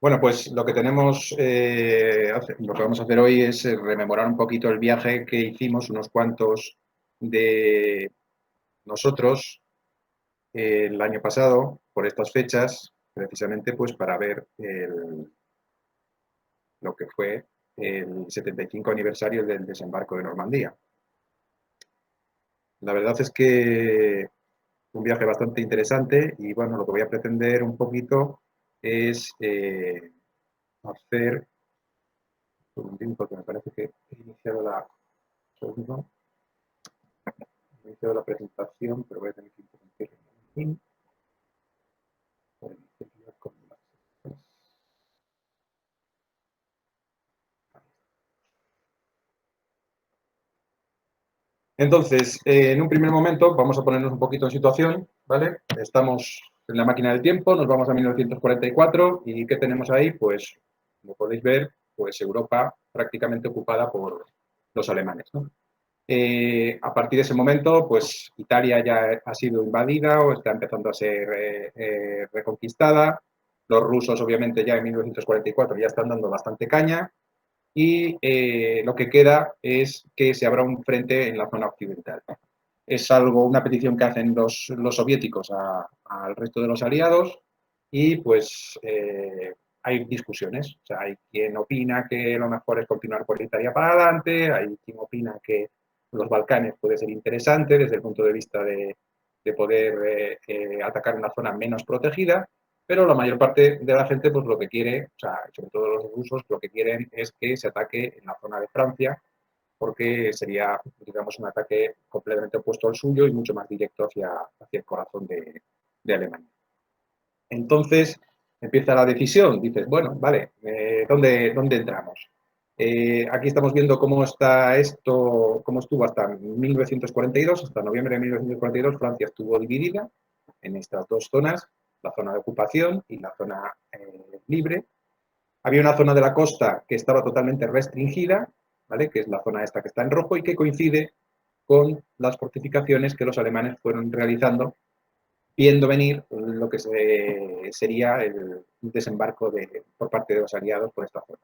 Bueno, pues lo que tenemos, lo que vamos a hacer hoy es rememorar un poquito el viaje que hicimos unos cuantos de nosotros el año pasado por estas fechas, precisamente pues para ver lo que fue el 75 aniversario del desembarco de Normandía. La verdad es que un viaje bastante interesante y bueno, lo que voy a pretender un poquito es hacer porque me parece que he iniciado la presentación, pero voy a tener que interrumpir un Entonces, en un primer momento vamos a ponernos un poquito en situación, ¿vale? Estamos en la máquina del tiempo, nos vamos a 1944 y ¿qué tenemos ahí? Pues, como podéis ver, pues Europa prácticamente ocupada por los alemanes, ¿no? A partir de ese momento, pues Italia ya ha sido invadida o está empezando a ser reconquistada. Los rusos, obviamente, ya en 1944 ya están dando bastante caña y lo que queda es que se abra un frente en la zona occidental. Es algo, una petición que hacen los soviéticos al resto de los aliados y pues hay discusiones. O sea, hay quien opina que lo mejor es continuar por Italia para adelante, hay quien opina que los Balcanes puede ser interesante desde el punto de vista de poder atacar una zona menos protegida, pero la mayor parte de la gente pues lo que quiere, o sea, sobre todo los rusos, lo que quieren es que se ataque en la zona de Francia, porque sería, digamos, un ataque completamente opuesto al suyo y mucho más directo hacia el corazón de Alemania. Entonces empieza la decisión, dices, bueno, vale, ¿dónde entramos? Aquí estamos viendo cómo está esto, cómo estuvo hasta 1942, hasta noviembre de 1942, Francia estuvo dividida en estas dos zonas, la zona de ocupación y la zona libre. Había una zona de la costa que estaba totalmente restringida, ¿vale? Que es la zona esta que está en rojo y que coincide con las fortificaciones que los alemanes fueron realizando, viendo venir lo que sería el desembarco por parte de los aliados por esta zona.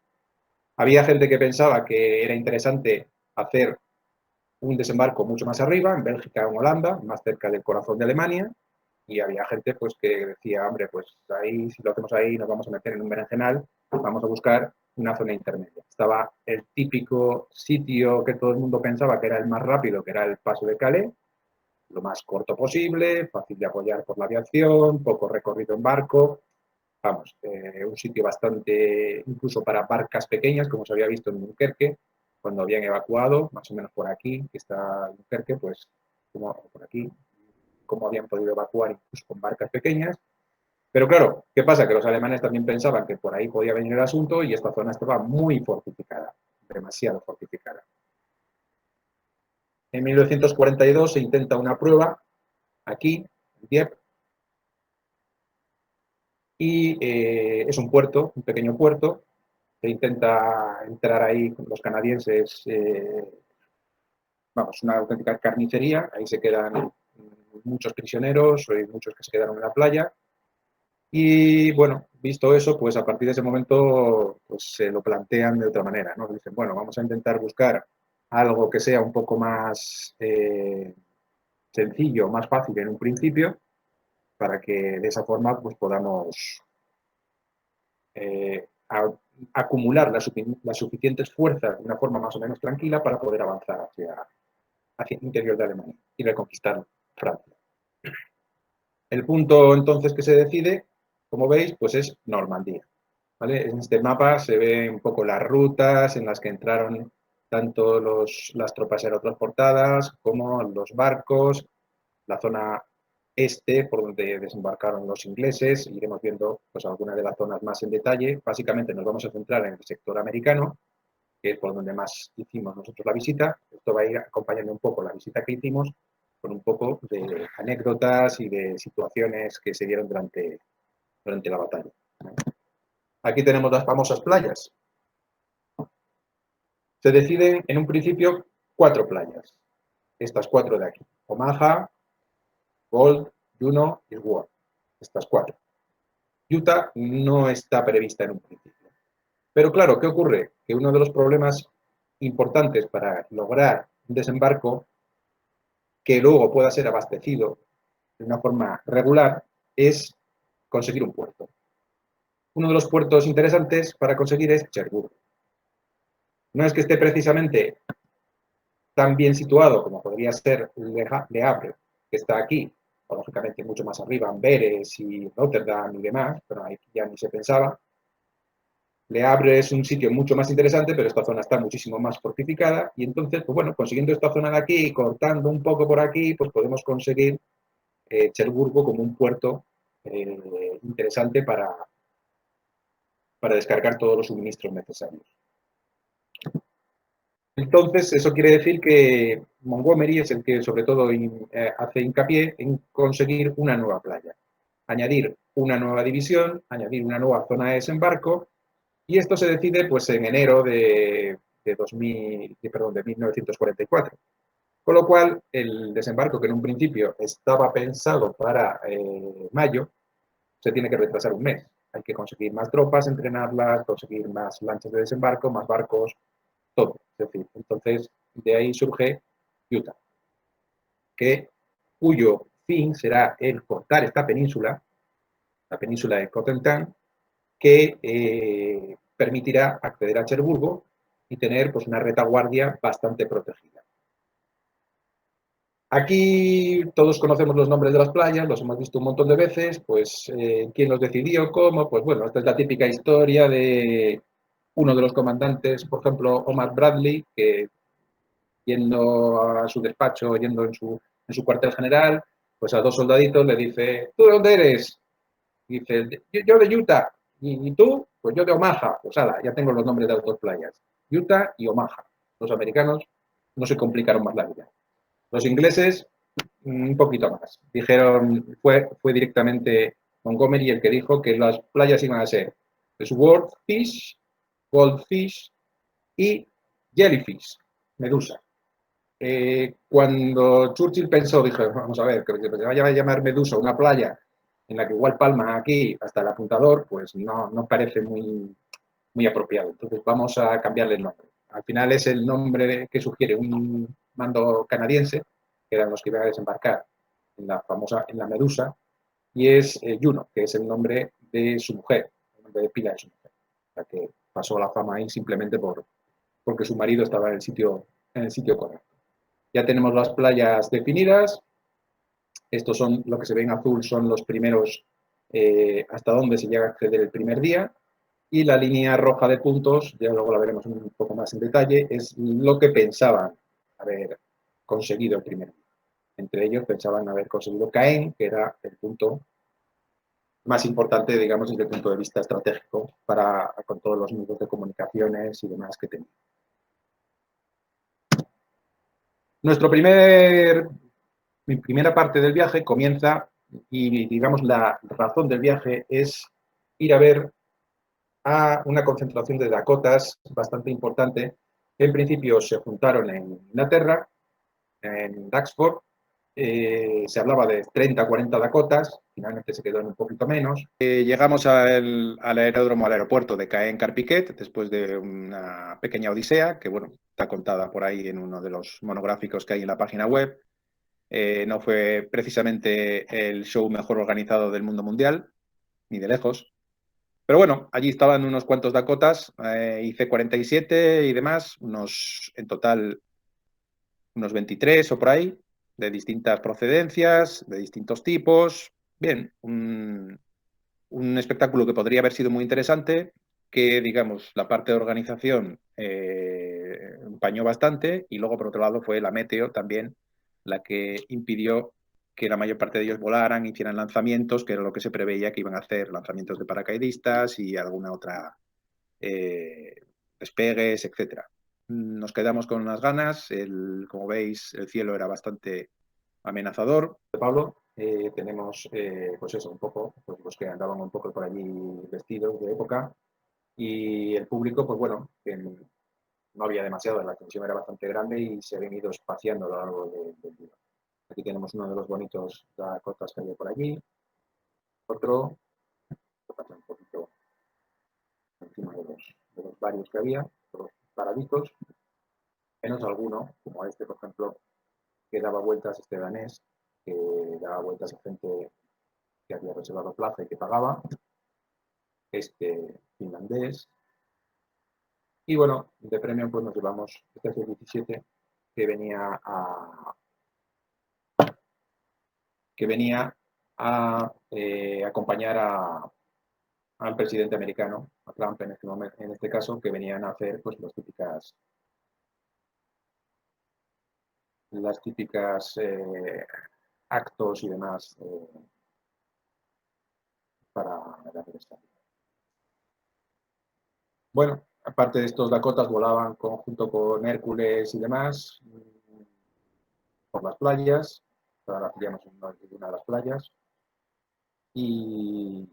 Había gente que pensaba que era interesante hacer un desembarco mucho más arriba, en Bélgica o en Holanda, más cerca del corazón de Alemania, y había gente pues que decía, hombre, pues ahí, si lo hacemos ahí, nos vamos a meter en un berenjenal, vamos a buscar una zona intermedia. Estaba el típico sitio que todo el mundo pensaba que era el más rápido, que era el paso de Calais, lo más corto posible, fácil de apoyar por la aviación, poco recorrido en barco, vamos, un sitio bastante, incluso para barcas pequeñas, como se había visto en Dunkerque, cuando habían evacuado, más o menos por aquí, que está Dunkerque, pues como por aquí, cómo habían podido evacuar incluso con barcas pequeñas. Pero claro, ¿qué pasa? Que los alemanes también pensaban que por ahí podía venir el asunto y esta zona estaba muy fortificada, demasiado fortificada. En 1942 se intenta una prueba aquí, en Dieppe, y es un puerto, un pequeño puerto, se intenta entrar ahí con los canadienses, vamos, una auténtica carnicería, ahí se quedan muchos prisioneros, hay muchos que se quedaron en la playa, y bueno, visto eso, pues a partir de ese momento pues se lo plantean de otra manera, ¿no? Dicen, bueno, vamos a intentar buscar algo que sea un poco más sencillo, más fácil en un principio, para que de esa forma pues podamos acumular las suficientes fuerzas de una forma más o menos tranquila para poder avanzar hacia el interior de Alemania y reconquistar Francia. El punto entonces que se decide, como veis, pues es Normandía. ¿Vale? En este mapa se ven un poco las rutas en las que entraron tanto las tropas aerotransportadas como los barcos, la zona este por donde desembarcaron los ingleses, iremos viendo pues, algunas de las zonas más en detalle. Básicamente nos vamos a centrar en el sector americano, que es por donde más hicimos nosotros la visita. Esto va a ir acompañando un poco la visita que hicimos con un poco de anécdotas y de situaciones que se dieron durante la batalla. Aquí tenemos las famosas playas. Se deciden en un principio 4 playas. Estas 4 de aquí. Omaha, Gold, Juno y Sword. Estas 4. Utah no está prevista en un principio. Pero claro, ¿qué ocurre? Que uno de los problemas importantes para lograr un desembarco que luego pueda ser abastecido de una forma regular es conseguir un puerto. Uno de los puertos interesantes para conseguir es Cherbourg. No es que esté precisamente tan bien situado como podría ser Le Havre, que está aquí, o lógicamente mucho más arriba, Amberes y Rotterdam y demás, pero ahí ya ni se pensaba. Le Havre es un sitio mucho más interesante, pero esta zona está muchísimo más fortificada y entonces, pues bueno, consiguiendo esta zona de aquí, cortando un poco por aquí, pues podemos conseguir Cherburgo como un puerto interesante para descargar todos los suministros necesarios. Entonces, eso quiere decir que Montgomery es el que sobre todo hace hincapié en conseguir una nueva playa, añadir una nueva división, añadir una nueva zona de desembarco, y esto se decide pues en enero de 1944. Con lo cual, el desembarco que en un principio estaba pensado para mayo, se tiene que retrasar un mes. Hay que conseguir más tropas, entrenarlas, conseguir más lanchas de desembarco, más barcos, todo. Es decir, entonces de ahí surge Utah, cuyo fin será el cortar esta península, la península de Cotentin, que permitirá acceder a Cherburgo y tener pues, una retaguardia bastante protegida. Aquí todos conocemos los nombres de las playas, los hemos visto un montón de veces, pues quién los decidió, cómo, pues bueno, esta es la típica historia de uno de los comandantes, por ejemplo, Omar Bradley, que yendo a su despacho, yendo en su cuartel general, pues a dos soldaditos le dice, ¿tú de dónde eres? Y dice, yo de Utah. ¿Y tú? Pues yo de Omaha. Pues ala, ya tengo los nombres de las dos playas. Utah y Omaha. Los americanos no se complicaron más la vida. Los ingleses, un poquito más. Dijeron, fue directamente Montgomery el que dijo que las playas iban a ser Swordfish, Goldfish y Jellyfish, Medusa. Cuando Churchill pensó, dijo, vamos a ver, que se vaya a llamar Medusa una playa en la que igual palma aquí hasta el apuntador, pues no parece muy apropiado. Entonces vamos a cambiarle el nombre. Al final es el nombre que sugiere un mando canadiense, que eran los que iban a desembarcar en la Medusa, y es Juno, que es el nombre de su mujer, el nombre de pila de su mujer, la que pasó la fama ahí simplemente porque su marido estaba en el sitio correcto. Ya tenemos las playas definidas. Estos son, lo que se ve en azul son los primeros hasta donde se llega a acceder el primer día. Y la línea roja de puntos, ya luego la veremos un poco más en detalle, es lo que pensaban haber conseguido el primer día. Entre ellos pensaban haber conseguido Caen, que era el punto más importante, digamos, desde el punto de vista estratégico con todos los nudos de comunicaciones y demás que tenía. Mi primera parte del viaje comienza y, digamos, la razón del viaje es ir a ver a una concentración de Dakotas bastante importante. En principio se juntaron en Inglaterra, en Daxford. Se hablaba de 30, 40 Dakotas, finalmente se quedó en un poquito menos. Llegamos al aeródromo, al aeropuerto de Caen-Carpiquet, después de una pequeña odisea, que bueno, está contada por ahí en uno de los monográficos que hay en la página web. No fue precisamente el show mejor organizado del mundo mundial, ni de lejos. Pero bueno, allí estaban unos cuantos Dakotas, IC-47 y demás, en total unos 23 o por ahí, de distintas procedencias, de distintos tipos. Bien, un espectáculo que podría haber sido muy interesante, que digamos la parte de organización empañó bastante y luego por otro lado fue la meteo también la que impidió que la mayor parte de ellos volaran, hicieran lanzamientos, que era lo que se preveía que iban a hacer, lanzamientos de paracaidistas y alguna otra despegues, etcétera. Nos quedamos con unas ganas, como veis el cielo era bastante amenazador. Pablo, tenemos pues eso, un poco, pues los que andaban un poco por allí vestidos de época y el público, pues bueno, no había demasiado, la tensión era bastante grande y se habían ido espaciando a lo largo del día. Aquí tenemos uno de los bonitos Dakotas que había por allí, otro, pasar un poquito encima de los varios que había, los paraditos, menos alguno, como este, por ejemplo, que daba vueltas, este danés, que daba vueltas a gente que había reservado plaza y que pagaba, este finlandés, y bueno, de premio pues nos llevamos este C-17 que venía a acompañar al presidente americano, a Trump en este caso, que venían a hacer pues las típicas actos y demás para la aniversario. Bueno, aparte de estos Dakotas volaban junto con Hércules y demás por las playas, ahora pillamos una de las playas y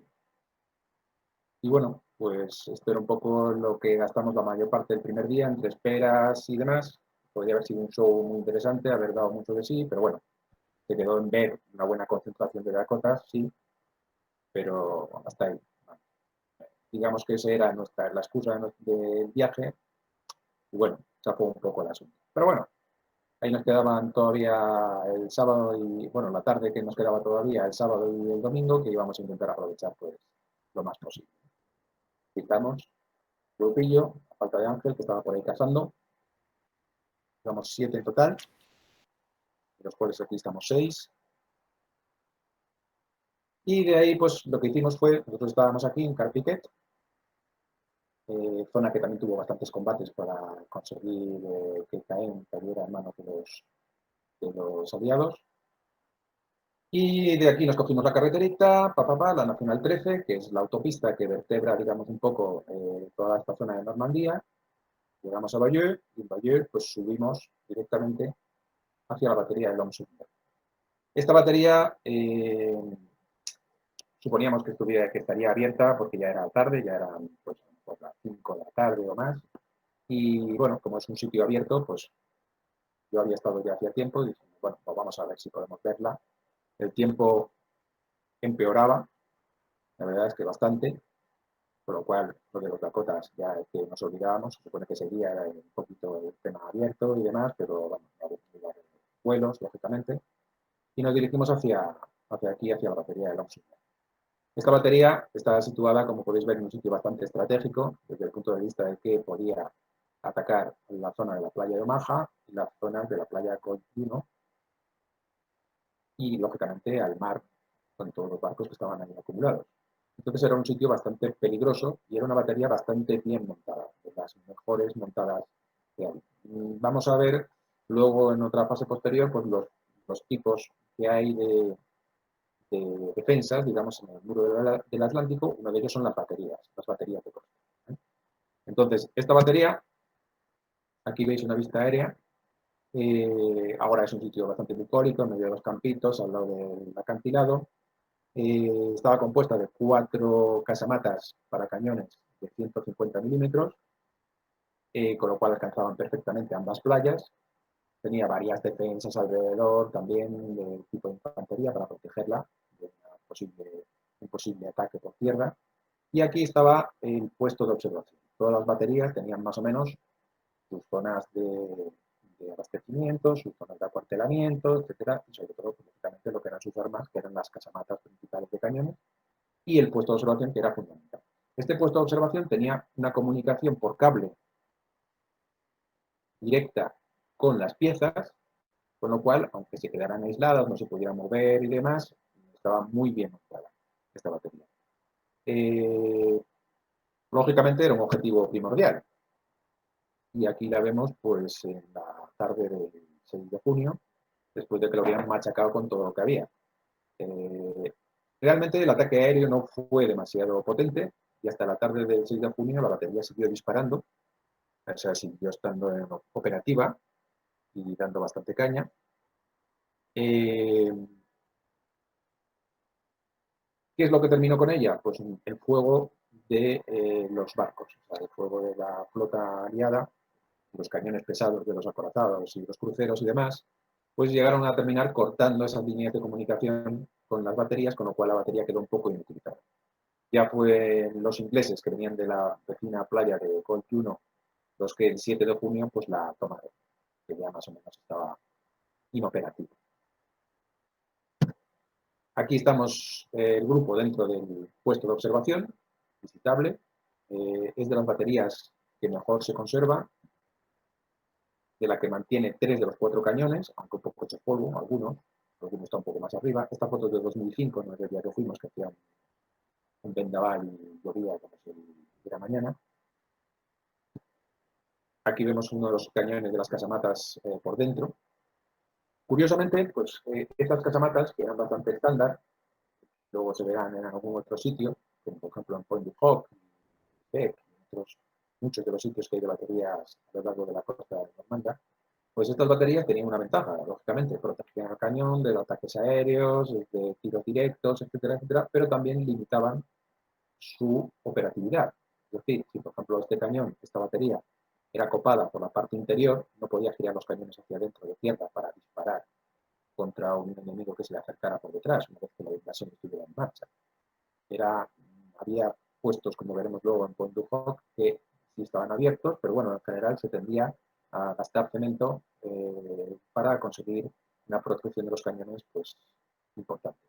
bueno, pues esto era un poco lo que gastamos la mayor parte del primer día, entre esperas y demás. Podría haber sido un show muy interesante, haber dado mucho de sí, pero bueno, se quedó en ver una buena concentración de Dakotas, sí, pero hasta ahí. Digamos que esa era la excusa del viaje y bueno, chafó un poco el asunto. Pero bueno, ahí nos quedaban todavía el sábado y, bueno, la tarde que nos quedaba todavía el sábado y el domingo, que íbamos a intentar aprovechar pues lo más posible. Quitamos grupillo, a falta de Ángel, que estaba por ahí casando. Éramos 7 en total, de los cuales aquí estamos 6. Y de ahí, pues lo que hicimos fue, nosotros estábamos aquí en Carpiquet, zona que también tuvo bastantes combates para conseguir que Caen cayera en manos de los aliados. Y de aquí nos cogimos la carreterita, la Nacional 13, que es la autopista que vertebra, digamos, un poco toda esta zona de Normandía. Llegamos a Bayeux y en Bayeux pues subimos directamente hacia la batería de Longchamp. Esta batería suponíamos que estaría abierta porque ya era tarde, ya eran pues, por las 5 de la tarde o más. Y bueno, como es un sitio abierto, pues yo había estado ya hacía tiempo y dije, bueno, pues vamos a ver si podemos verla. El tiempo empeoraba, la verdad es que bastante, por lo cual lo de los Dakotas ya que nos olvidábamos, se supone que seguía era un poquito el tema abierto y demás, pero bueno, no había vuelos, lógicamente, y nos dirigimos hacia aquí, hacia la batería de Longchamp. Esta batería está situada, como podéis ver, en un sitio bastante estratégico, desde el punto de vista de que podía atacar la zona de la playa de Omaha y las zonas de la playa Col 1 y, lógicamente, al mar con todos los barcos que estaban ahí acumulados. Entonces era un sitio bastante peligroso y era una batería bastante bien montada, de las mejores montadas que hay. Vamos a ver luego en otra fase posterior pues los tipos que hay de defensas, digamos, en el muro del Atlántico. Uno de ellos son las baterías de costa. Entonces, esta batería, aquí veis una vista aérea, ahora es un sitio bastante bucólico, en medio de los campitos, al lado del acantilado. Estaba compuesta de 4 casamatas para cañones de 150 milímetros, con lo cual alcanzaban perfectamente ambas playas. Tenía varias defensas alrededor, también de tipo de infantería para protegerla de un posible ataque por tierra. Y aquí estaba el puesto de observación. Todas las baterías tenían más o menos sus zonas de abastecimiento, sus zonas de acuartelamiento, etcétera, y sobre todo, lógicamente, lo que eran sus armas, que eran las casamatas principales de cañones, y el puesto de observación, que era fundamental. Este puesto de observación tenía una comunicación por cable directa con las piezas, con lo cual, aunque se quedaran aisladas, no se pudieran mover y demás, estaba muy bien montada esta batería. Lógicamente era un objetivo primordial, y aquí la vemos pues en la tarde del 6 de junio, después de que lo habían machacado con todo lo que había. Realmente el ataque aéreo no fue demasiado potente y hasta la tarde del 6 de junio la batería siguió disparando, o sea, siguió estando operativa y dando bastante caña. ¿Qué es lo que terminó con ella? Pues el fuego de los barcos, o sea, el fuego de la flota aliada, los cañones pesados de los acorazados y los cruceros y demás, pues llegaron a terminar cortando esas líneas de comunicación con las baterías, con lo cual la batería quedó un poco inutilizada. Ya fue los ingleses que venían de la vecina playa de Cold Juno los que el 7 de junio pues la tomaron, que ya más o menos estaba inoperativo. Aquí estamos el grupo dentro del puesto de observación, visitable. Es de las baterías que mejor se conserva, de la que mantiene 3 de los 4 cañones, aunque un poco hecho polvo, algunos está un poco más arriba. Esta foto es de 2005, no es del día que fuimos, que hacía un vendaval y llovía como si era mañana. Aquí vemos uno de los cañones de las casamatas por dentro. Curiosamente, pues estas casamatas, que eran bastante estándar, luego se verán en algún otro sitio, como por ejemplo en Point du Hoc, Beck, muchos de los sitios que hay de baterías a lo largo de la costa de Normandía, pues estas baterías tenían una ventaja, lógicamente, protegían al cañón de ataques aéreos, de tiros directos, etcétera, etcétera, pero también limitaban su operatividad. Es decir, si por ejemplo este cañón, esta batería, era copada por la parte interior, no podía girar los cañones hacia adentro de tierra para disparar contra un enemigo que se le acercara por detrás, una vez que la invasión estuviera en marcha. Había puestos, como veremos luego en Pont du Hoc, que sí estaban abiertos, pero bueno, en general se tendía a gastar cemento para conseguir una protección de los cañones pues importante.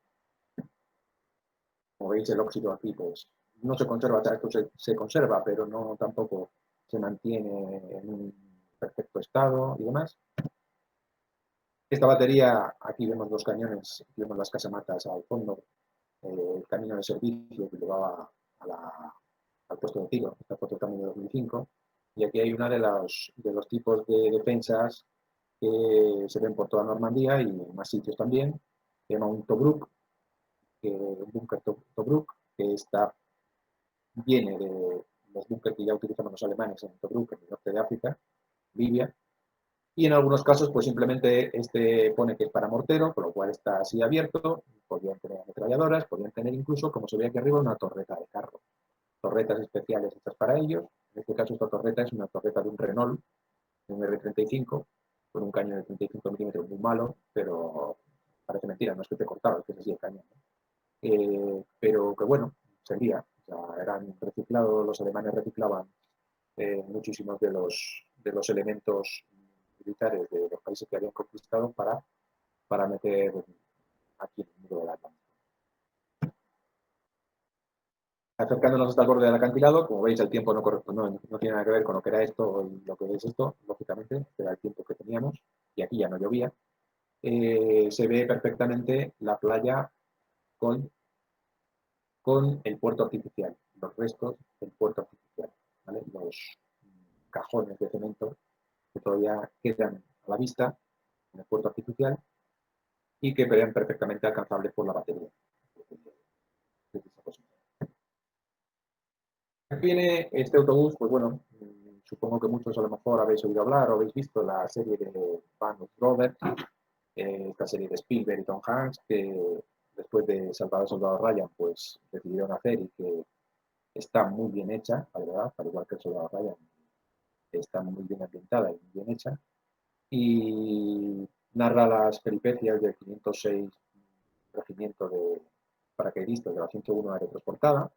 Como veis, el óxido aquí pues no se conserva, o sea, esto se conserva, pero no tampoco se mantiene en un perfecto estado y demás. Esta batería, aquí vemos los cañones, vemos las casamatas al fondo, el camino de servicio que llevaba al puesto de tiro. Esta foto también de 2005. Y aquí hay uno de los tipos de defensas que se ven por toda Normandía y en más sitios también. Se llama un Tobruk, un búnker Tobruk, que viene de los búnkers que ya utilizaban los alemanes en Tobruk, en el norte de África, Libia. Y en algunos casos, pues simplemente pone que es para mortero, con lo cual está así abierto. Podrían tener ametralladoras, podrían tener incluso, como se ve aquí arriba, una torreta de carro. Torretas especiales hechas para ellos. En este caso, esta torreta es una torreta de un Renault, de un R35, con un cañón de 35 milímetros muy malo, pero parece mentira, no es que te cortaba, es que es así el cañón. Pero que bueno, servía. O sea, eran reciclados, los alemanes reciclaban muchísimos de los elementos militares de los países que habían conquistado para meter aquí en el mundo del Atlántico. Acercándonos hasta el borde del acantilado, como veis el tiempo no tiene nada que ver con lo que era esto y lo que es esto, lógicamente, era el tiempo que teníamos y aquí ya no llovía. Se ve perfectamente la playa con el puerto artificial, los restos del puerto artificial, ¿vale? Los cajones de cemento que todavía quedan a la vista en el puerto artificial y que vean perfectamente alcanzables por la batería. Aquí viene este autobús, pues bueno, supongo que muchos a lo mejor habéis oído hablar o habéis visto la serie de Band of Brothers, esta serie de Spielberg y Tom Hanks, que después de Salvador Soldado Ryan, pues decidieron hacer y que está muy bien hecha, la verdad, al igual que el Soldado Ryan, está muy bien ambientada y muy bien hecha, y narra las peripecias del 506 regimiento de paracaidistas de la 101 aerotransportada.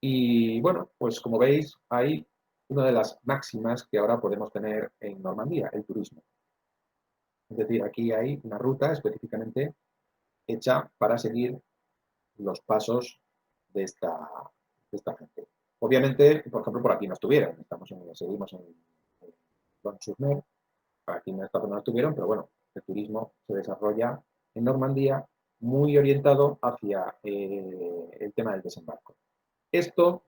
Y bueno, pues como veis, hay una de las máximas que ahora podemos tener en Normandía, el turismo. Es decir, aquí hay una ruta específicamente hecha para seguir los pasos de esta gente. Obviamente, por ejemplo, por aquí no estuvieron, seguimos en Boulogne-sur-Mer, aquí en esta zona no estuvieron, pero bueno, el turismo se desarrolla en Normandía muy orientado hacia el tema del desembarco. Esto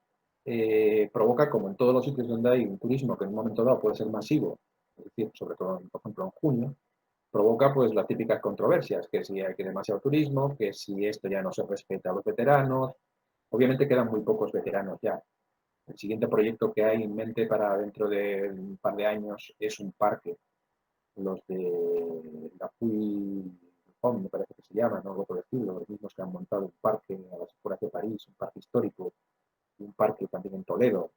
provoca, como en todos los sitios donde hay un turismo que en un momento dado puede ser masivo, es decir, sobre todo, por ejemplo, en junio, provoca pues las típicas controversias, que si hay demasiado turismo, que si esto ya no se respeta a los veteranos. Obviamente quedan muy pocos veteranos ya. El siguiente proyecto que hay en mente para dentro de un par de años es un parque, los de la Puy me parece que se llama, no algo por el estilo, los mismos que han montado un parque a las afueras de París, un parque histórico, un parque también en Toledo,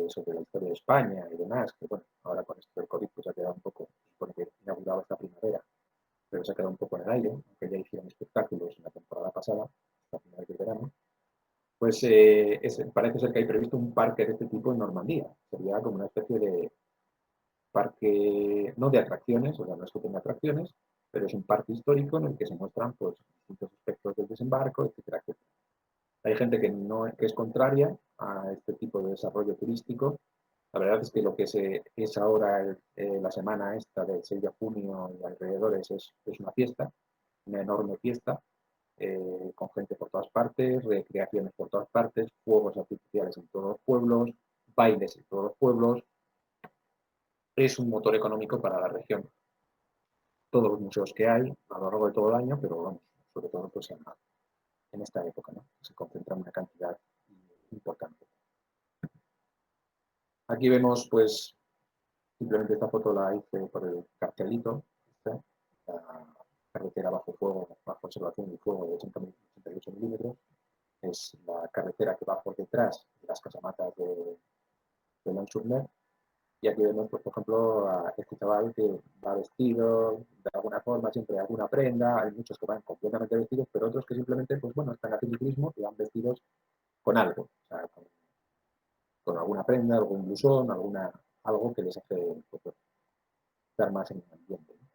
sobre la historia de España y demás, que bueno, ahora con esto del COVID pues ha quedado un poco, se supone que inauguraba esta primavera, pero se ha quedado un poco en el aire, aunque ya hicieron espectáculos en la temporada pasada, hasta finales de verano. Pues parece ser que hay previsto un parque de este tipo en Normandía. Sería como una especie de parque, no de atracciones, o sea, no es que tenga atracciones, pero es un parque histórico en el que se muestran pues, distintos aspectos del desembarco, etcétera, etcétera. Hay gente que, no, que es contraria a este tipo de desarrollo turístico. La verdad es que lo que es ahora la semana esta del 6 de junio y alrededores es una fiesta, una enorme fiesta, con gente por todas partes, recreaciones por todas partes, fuegos artificiales en todos los pueblos, bailes en todos los pueblos. Es un motor económico para la región. Todos los museos que hay a lo largo de todo el año, pero vamos, sobre todo pues en esta época, ¿no? Se concentra una cantidad importante. Aquí vemos pues simplemente esta foto la hice por el cartelito, ¿sí? La carretera bajo fuego, bajo observación y fuego de 88 milímetros. Es la carretera que va por detrás de las casamatas de Lons-sur-Mer. Y aquí vemos, pues, por ejemplo, a este chaval que va vestido de alguna forma, siempre alguna prenda. Hay muchos que van completamente vestidos, pero otros que simplemente, pues bueno, están haciendo ciclismo y van vestidos con algo, o sea, con alguna prenda, algún blusón, algo que les hace pues, estar más en el ambiente, ¿no?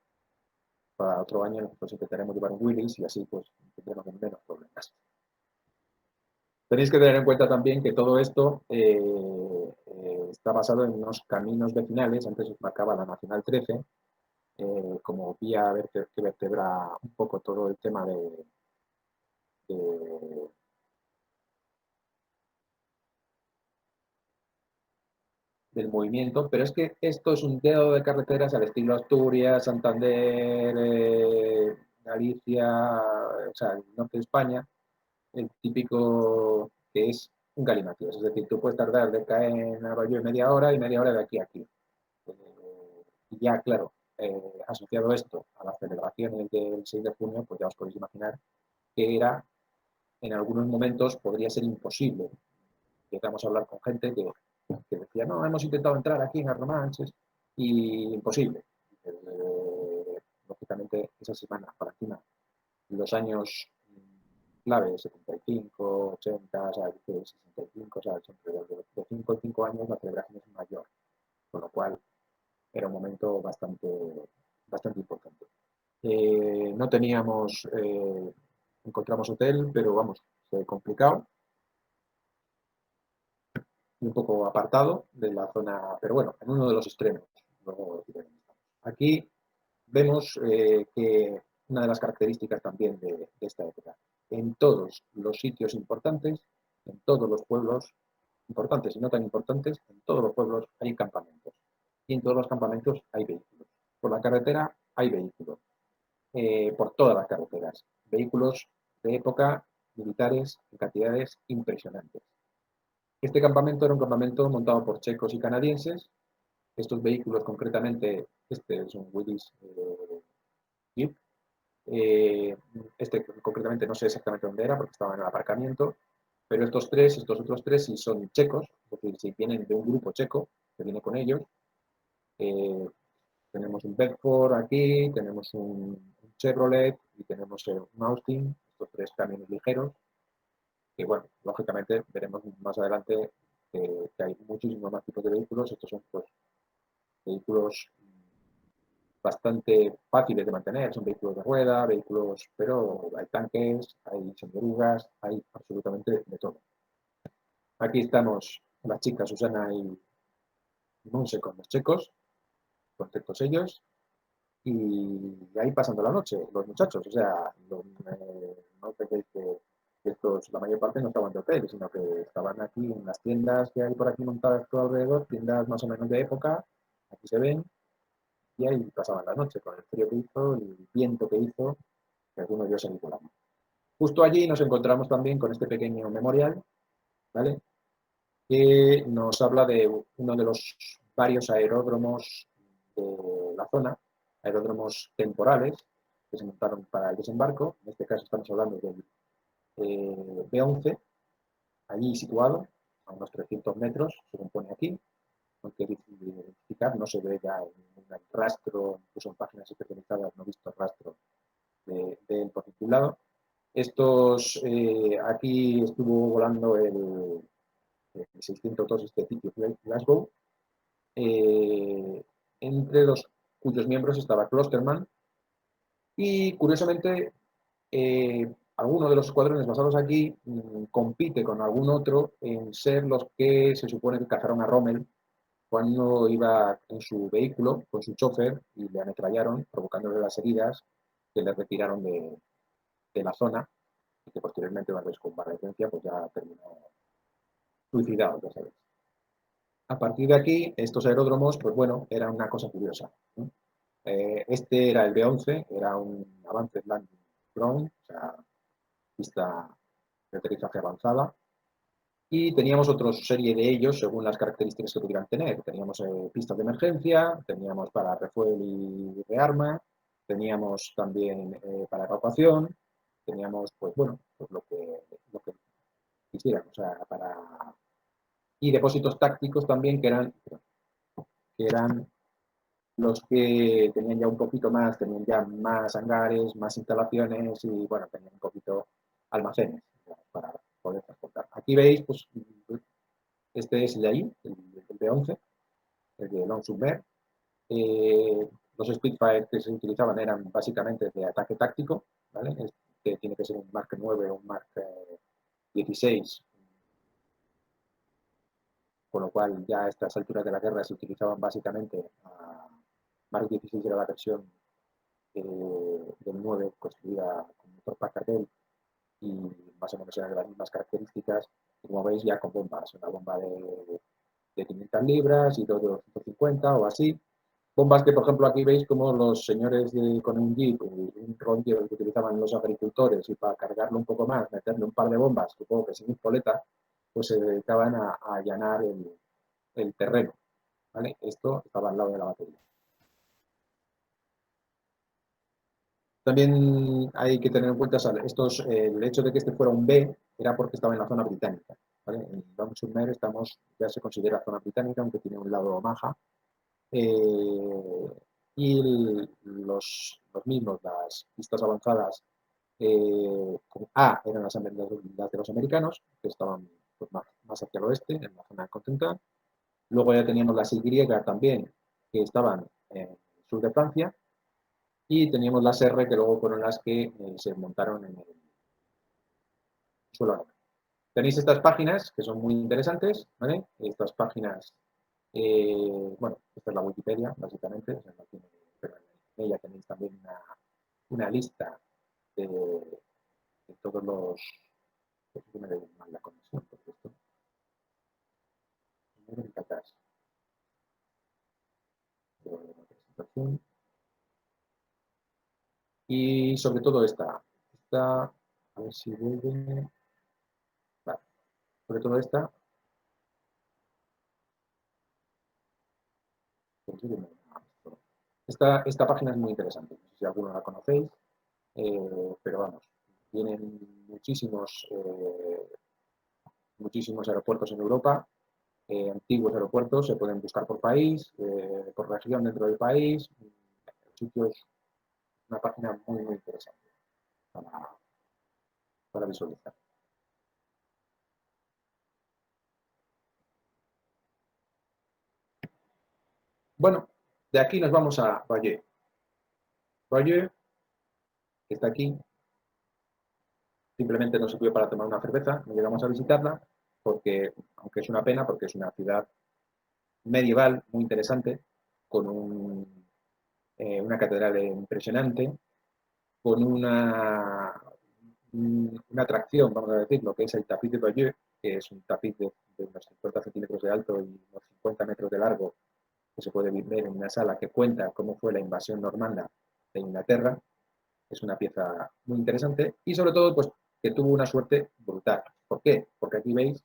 Para otro año nosotros intentaremos llevar un Willys y así pues tendremos menos problemas. Tenéis que tener en cuenta también que todo esto está basado en unos caminos vecinales. Antes os marcaba la Nacional 13, como vía que vertebra un poco todo el tema de, del movimiento, pero es que esto es un dedo de carreteras al estilo Asturias, Santander, Galicia, o sea, el norte de España, el típico que es un galimatías, es decir, tú puedes tardar de Caen a Bayeux media hora y media hora de aquí a aquí. Y ya, claro, asociado esto a las celebraciones del 6 de junio, pues ya os podéis imaginar que era, en algunos momentos, podría ser imposible. Llegamos a hablar con gente que decía, no, hemos intentado entrar aquí en Arromanches y imposible. Lógicamente, esa semana, para encima, los años clave, 75, 80, o sea, 65, o sea, siempre de 5 en 5 años la celebración es mayor, con lo cual era un momento bastante importante. No teníamos, encontramos hotel, pero vamos, fue complicado, un poco apartado de la zona, pero bueno, en uno de los extremos. Luego aquí vemos que una de las características también de esta época, en todos los sitios importantes, en todos los pueblos importantes y no tan importantes, en todos los pueblos hay campamentos. Y en todos los campamentos hay vehículos. Por la carretera hay vehículos. Por todas las carreteras. Vehículos de época, militares, en cantidades impresionantes. Este campamento era un campamento montado por checos y canadienses. Estos vehículos, concretamente, este es un Willys Jeep. Este, concretamente, no sé exactamente dónde era porque estaba en el aparcamiento, pero estos otros tres, sí son checos, es decir, si vienen de un grupo checo que viene con ellos. Eh, Tenemos un Bedford aquí, tenemos un Chevrolet y tenemos un Austin, estos tres camiones ligeros, que bueno, lógicamente veremos más adelante que hay muchísimos más tipos de vehículos. Estos son pues, vehículos bastante fáciles de mantener, son vehículos de rueda, vehículos, pero hay tanques, hay semiorugas, hay absolutamente de todo. Aquí estamos las chicas Susana y Monse con los checos, contentos ellos, y ahí pasando la noche, los muchachos, o sea, no penséis que estos, la mayor parte no estaban de hotel, sino que estaban aquí en las tiendas que hay por aquí montadas todo alrededor, tiendas más o menos de época, aquí se ven, y ahí pasaban la noche con el frío que hizo, el viento que hizo, que algunos yo salí volando. Justo allí nos encontramos también con este pequeño memorial, ¿vale? Que nos habla de uno de los varios aeródromos de la zona, aeródromos temporales que se montaron para el desembarco. En este caso estamos hablando del B11, allí situado, a unos 300 metros, según pone aquí, aunque es difícil de identificar, no se ve ya en un rastro, incluso en páginas especializadas no he visto rastro de él por ningún lado. Aquí estuvo volando el 602, este sitio Glasgow, entre los cuyos miembros estaba Klosterman, y curiosamente alguno de los escuadrones basados aquí compite con algún otro en ser los que se supone que cazaron a Rommel cuando iba en su vehículo con su chofer y le ametrallaron, provocándole las heridas que le retiraron de la zona y que posteriormente, una vez con convalecencia, pues ya terminó suicidado, ya sabéis. A partir de aquí, estos aeródromos, pues bueno, eran una cosa curiosa, ¿no? Este era el B-11, era un Advanced Landing Ground, o sea, pista de aterrizaje avanzada, y teníamos otra serie de ellos según las características que pudieran tener. Teníamos pistas de emergencia, teníamos para refuel y rearma, teníamos también para evacuación, teníamos, pues bueno, pues lo que quisieran, o sea, y depósitos tácticos también que eran los que tenían ya un poquito más, tenían ya más hangares, más instalaciones y, bueno, tenían un poquito almacenes para poder transportar. Aquí veis, pues, este es el de ahí, el B-11, el de Long Submer. Los Spitfire que se utilizaban eran básicamente de ataque táctico, ¿vale? Que tiene que ser un Mark 9 o un Mark 16, con lo cual ya a estas alturas de la guerra se utilizaban básicamente Mark 16 era la versión del 9 construida con motor Packard y más o menos eran de las mismas características, y como veis ya con bombas, una bomba de 500 libras y dos de 250 o así. Bombas que, por ejemplo, aquí veis como los señores con un jeep, un Ron Deere que utilizaban los agricultores, y para cargarlo un poco más, meterle un par de bombas, supongo que sin espoleta, pues se dedicaban a allanar el terreno, ¿vale? Esto estaba al lado de la batería. También hay que tener en cuenta el hecho de que este fuera un B era porque estaba en la zona británica, ¿vale? En Long-Submer ya se considera zona británica, aunque tiene un lado Omaha. Los mismos, las pistas avanzadas con A eran las de los americanos, que estaban pues, más hacia el oeste, en la zona continental. Luego ya teníamos las Y también, que estaban en el sur de Francia, y teníamos las R, que luego fueron las que se montaron en el suelo. Tenéis estas páginas, que son muy interesantes, ¿vale? Estas páginas, bueno, esta es la Wikipedia, básicamente, o sea, no tiene, pero en ella tenéis también una lista de todos los... Pues, me doy mal la conexión, porque esto... Atrás de la presentación. Y sobre todo esta, a ver si vuelve... Vale, sobre todo esta... Esta página es muy interesante, no sé si alguno la conocéis, pero vamos, tienen muchísimos aeropuertos en Europa, antiguos aeropuertos, se pueden buscar por país, por región dentro del país, sitios, una página muy, muy interesante para visualizar. Bueno, de aquí nos vamos a Bayeux. Bayeux, que está aquí, simplemente nos sirvió para tomar una cerveza, no llegamos a visitarla, porque, aunque es una pena, porque es una ciudad medieval muy interesante, con una catedral impresionante, con una atracción, vamos a decirlo, que es el tapiz de Bayeux, que es un tapiz de unos 50 centímetros de alto y unos 50 metros de largo, que se puede ver en una sala que cuenta cómo fue la invasión normanda de Inglaterra. Es una pieza muy interesante y sobre todo pues que tuvo una suerte brutal. ¿Por qué? Porque aquí veis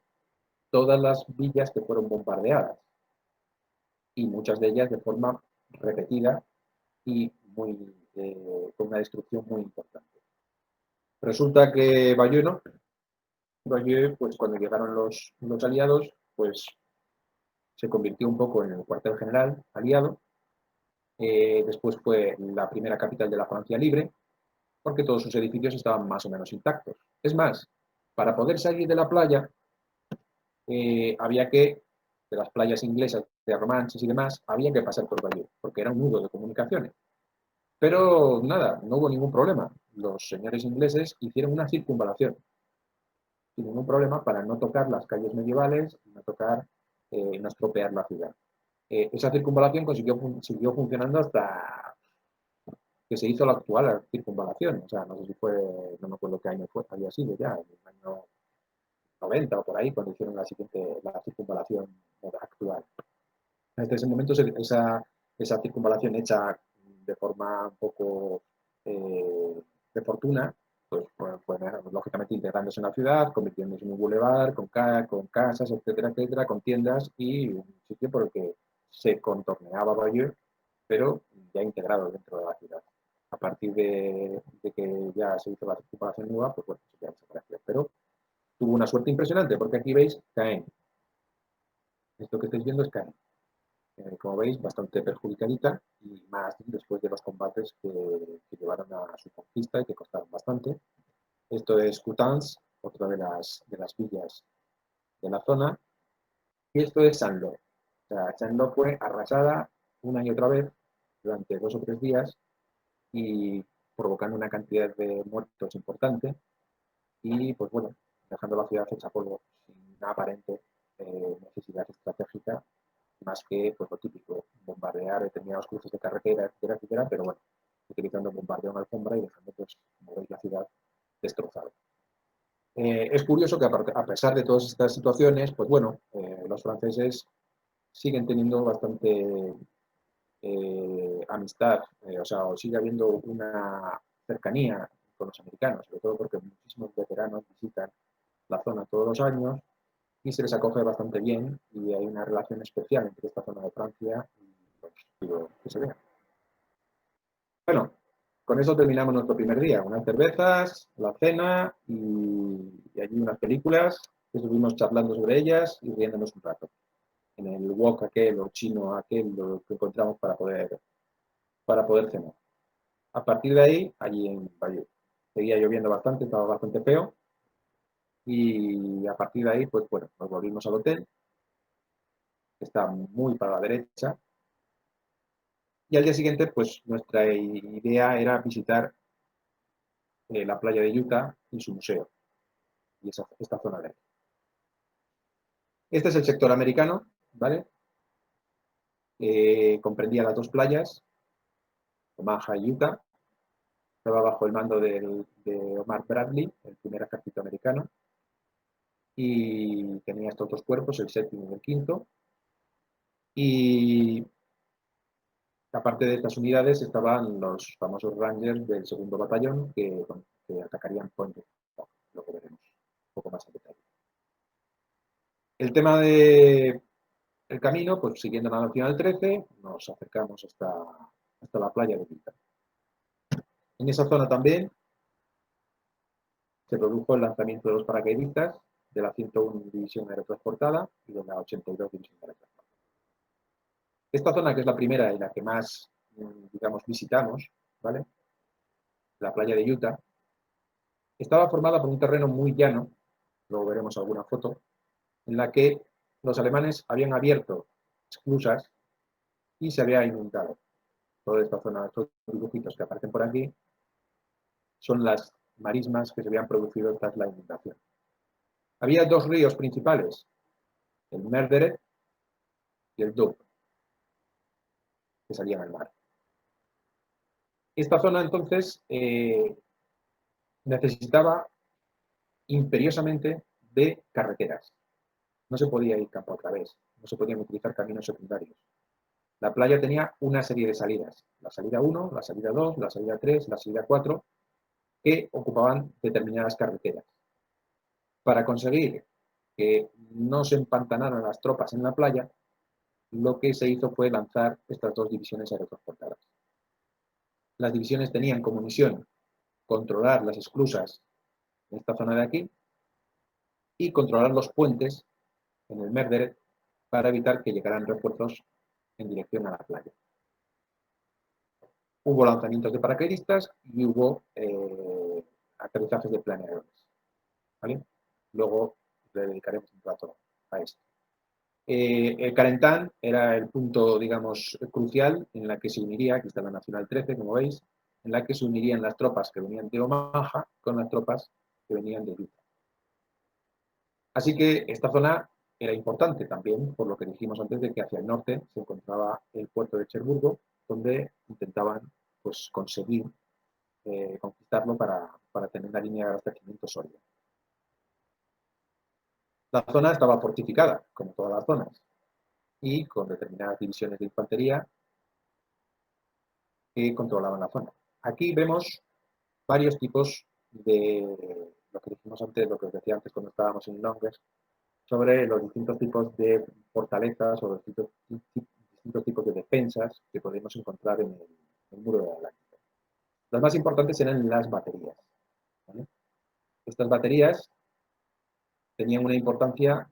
todas las villas que fueron bombardeadas y muchas de ellas de forma repetida y con una destrucción muy importante. Resulta que Bayeux, pues cuando llegaron los aliados, pues se convirtió un poco en el cuartel general aliado. Después fue la primera capital de la Francia libre. porque todos sus edificios estaban más o menos intactos. Es más, para poder salir de la playa, había que, de las playas inglesas, de Romanches y demás, había que pasar por Bayeux, porque era un nudo de comunicaciones. Pero nada, no hubo ningún problema. Los señores ingleses hicieron una circunvalación sin ningún problema para no tocar las calles medievales y no tocar, no estropear la ciudad. Esa circunvalación siguió funcionando hasta que se hizo la actual circunvalación. O sea, no sé si fue, no me acuerdo qué año fue, había sido ya, en el año 90 o por ahí, cuando hicieron la circunvalación actual. Desde ese momento, esa circunvalación hecha de forma un poco de fortuna, pues lógicamente integrándose en la ciudad, convirtiéndose en un bulevar, con casas, etcétera, etcétera, con tiendas y un sitio por el que se contorneaba Bayeux, pero ya integrado dentro de la ciudad. A partir de que ya se hizo la circunvalación nueva, pues bueno, ya desapareció. Pero tuvo una suerte impresionante, porque aquí veis Caen. Esto que estáis viendo es Caen. Como veis, bastante perjudicadita y más después de los combates que llevaron a su conquista y que costaron bastante. Esto es Coutances, otra de las villas de la zona. Y esto es Saint-Lô. O sea, Saint-Lô fue arrasada una y otra vez durante 2 o 3 días y provocando una cantidad de muertos importante y, pues bueno, dejando la ciudad hecha polvo sin una aparente necesidad estratégica más que pues, lo típico, bombardear determinados cruces de carretera, etcétera, etcétera, pero bueno, utilizando bombardeo en alfombra y dejando, pues, como veis, la ciudad destrozada. Es curioso que a pesar de todas estas situaciones, pues bueno, los franceses siguen teniendo bastante amistad, o sea, o sigue habiendo una cercanía con los americanos, sobre todo porque muchísimos veteranos visitan la zona todos los años y se les acoge bastante bien y hay una relación especial entre esta zona de Francia y pues, digo, que se vea. Bueno, con eso terminamos nuestro primer día. Unas cervezas, la cena y allí unas películas que estuvimos charlando sobre ellas y riéndonos un rato. En el wok aquel o chino aquel lo que encontramos para poder cenar. A partir de ahí, allí en Bayeux. Seguía lloviendo bastante, estaba bastante feo. Y a partir de ahí, pues bueno, nos volvimos al hotel, que está muy para la derecha. Y al día siguiente, pues nuestra idea era visitar la playa de Utah y su museo, y esta zona de aquí. Este es el sector americano, ¿vale? Comprendía las 2 playas, Omaha y Utah. Estaba bajo el mando de Omar Bradley, el primer ejército americano, y tenía estos 2 cuerpos, el 7º y el 5º. Y aparte de estas unidades estaban los famosos Rangers del 2º batallón que atacarían Point Lookout, lo que veremos un poco más en detalle. El tema del camino, pues siguiendo la Nacional 13, nos acercamos hasta la playa de Utah. En esa zona también se produjo el lanzamiento de los paracaidistas de la 101 División Aerotransportada y de la 82 División Aerotransportada. Esta zona, que es la primera y la que más, digamos, visitamos, ¿vale? La playa de Utah, estaba formada por un terreno muy llano, luego veremos alguna foto, en la que los alemanes habían abierto esclusas y se había inundado. Toda esta zona, estos dibujitos que aparecen por aquí, son las marismas que se habían producido tras la inundación. Había 2 ríos principales, el Merderet y el Doub, que salían al mar. Esta zona entonces necesitaba imperiosamente de carreteras. No se podía ir campo a través, no se podían utilizar caminos secundarios. La playa tenía una serie de salidas, la salida 1, la salida 2, la salida 3, la salida 4, que ocupaban determinadas carreteras. Para conseguir que no se empantanaran las tropas en la playa, lo que se hizo fue lanzar estas 2 divisiones aerotransportadas. Las divisiones tenían como misión controlar las esclusas en esta zona de aquí y controlar los puentes en el Merderet para evitar que llegaran refuerzos en dirección a la playa. hubo lanzamientos de paracaidistas y hubo aterrizajes de planeadores, ¿vale? Luego le dedicaremos un rato a esto. El Carentán era el punto, digamos, crucial en la que se uniría, aquí está la Nacional 13, como veis, en la que se unirían las tropas que venían de Omaha con las tropas que venían de Utah. Así que esta zona era importante también, por lo que dijimos antes de que hacia el norte se encontraba el puerto de Cherburgo, donde intentaban pues, conseguir conquistarlo para tener una línea de abastecimiento sólida. La zona estaba fortificada, como todas las zonas, y con determinadas divisiones de infantería que controlaban la zona. Aquí vemos varios tipos de lo que dijimos antes, lo que os decía antes cuando estábamos en Longres, sobre los distintos tipos de fortalezas o los distintos tipos de defensas que podemos encontrar en el muro de Atlántico. Las más importantes eran las baterías, ¿vale? Estas baterías tenían una importancia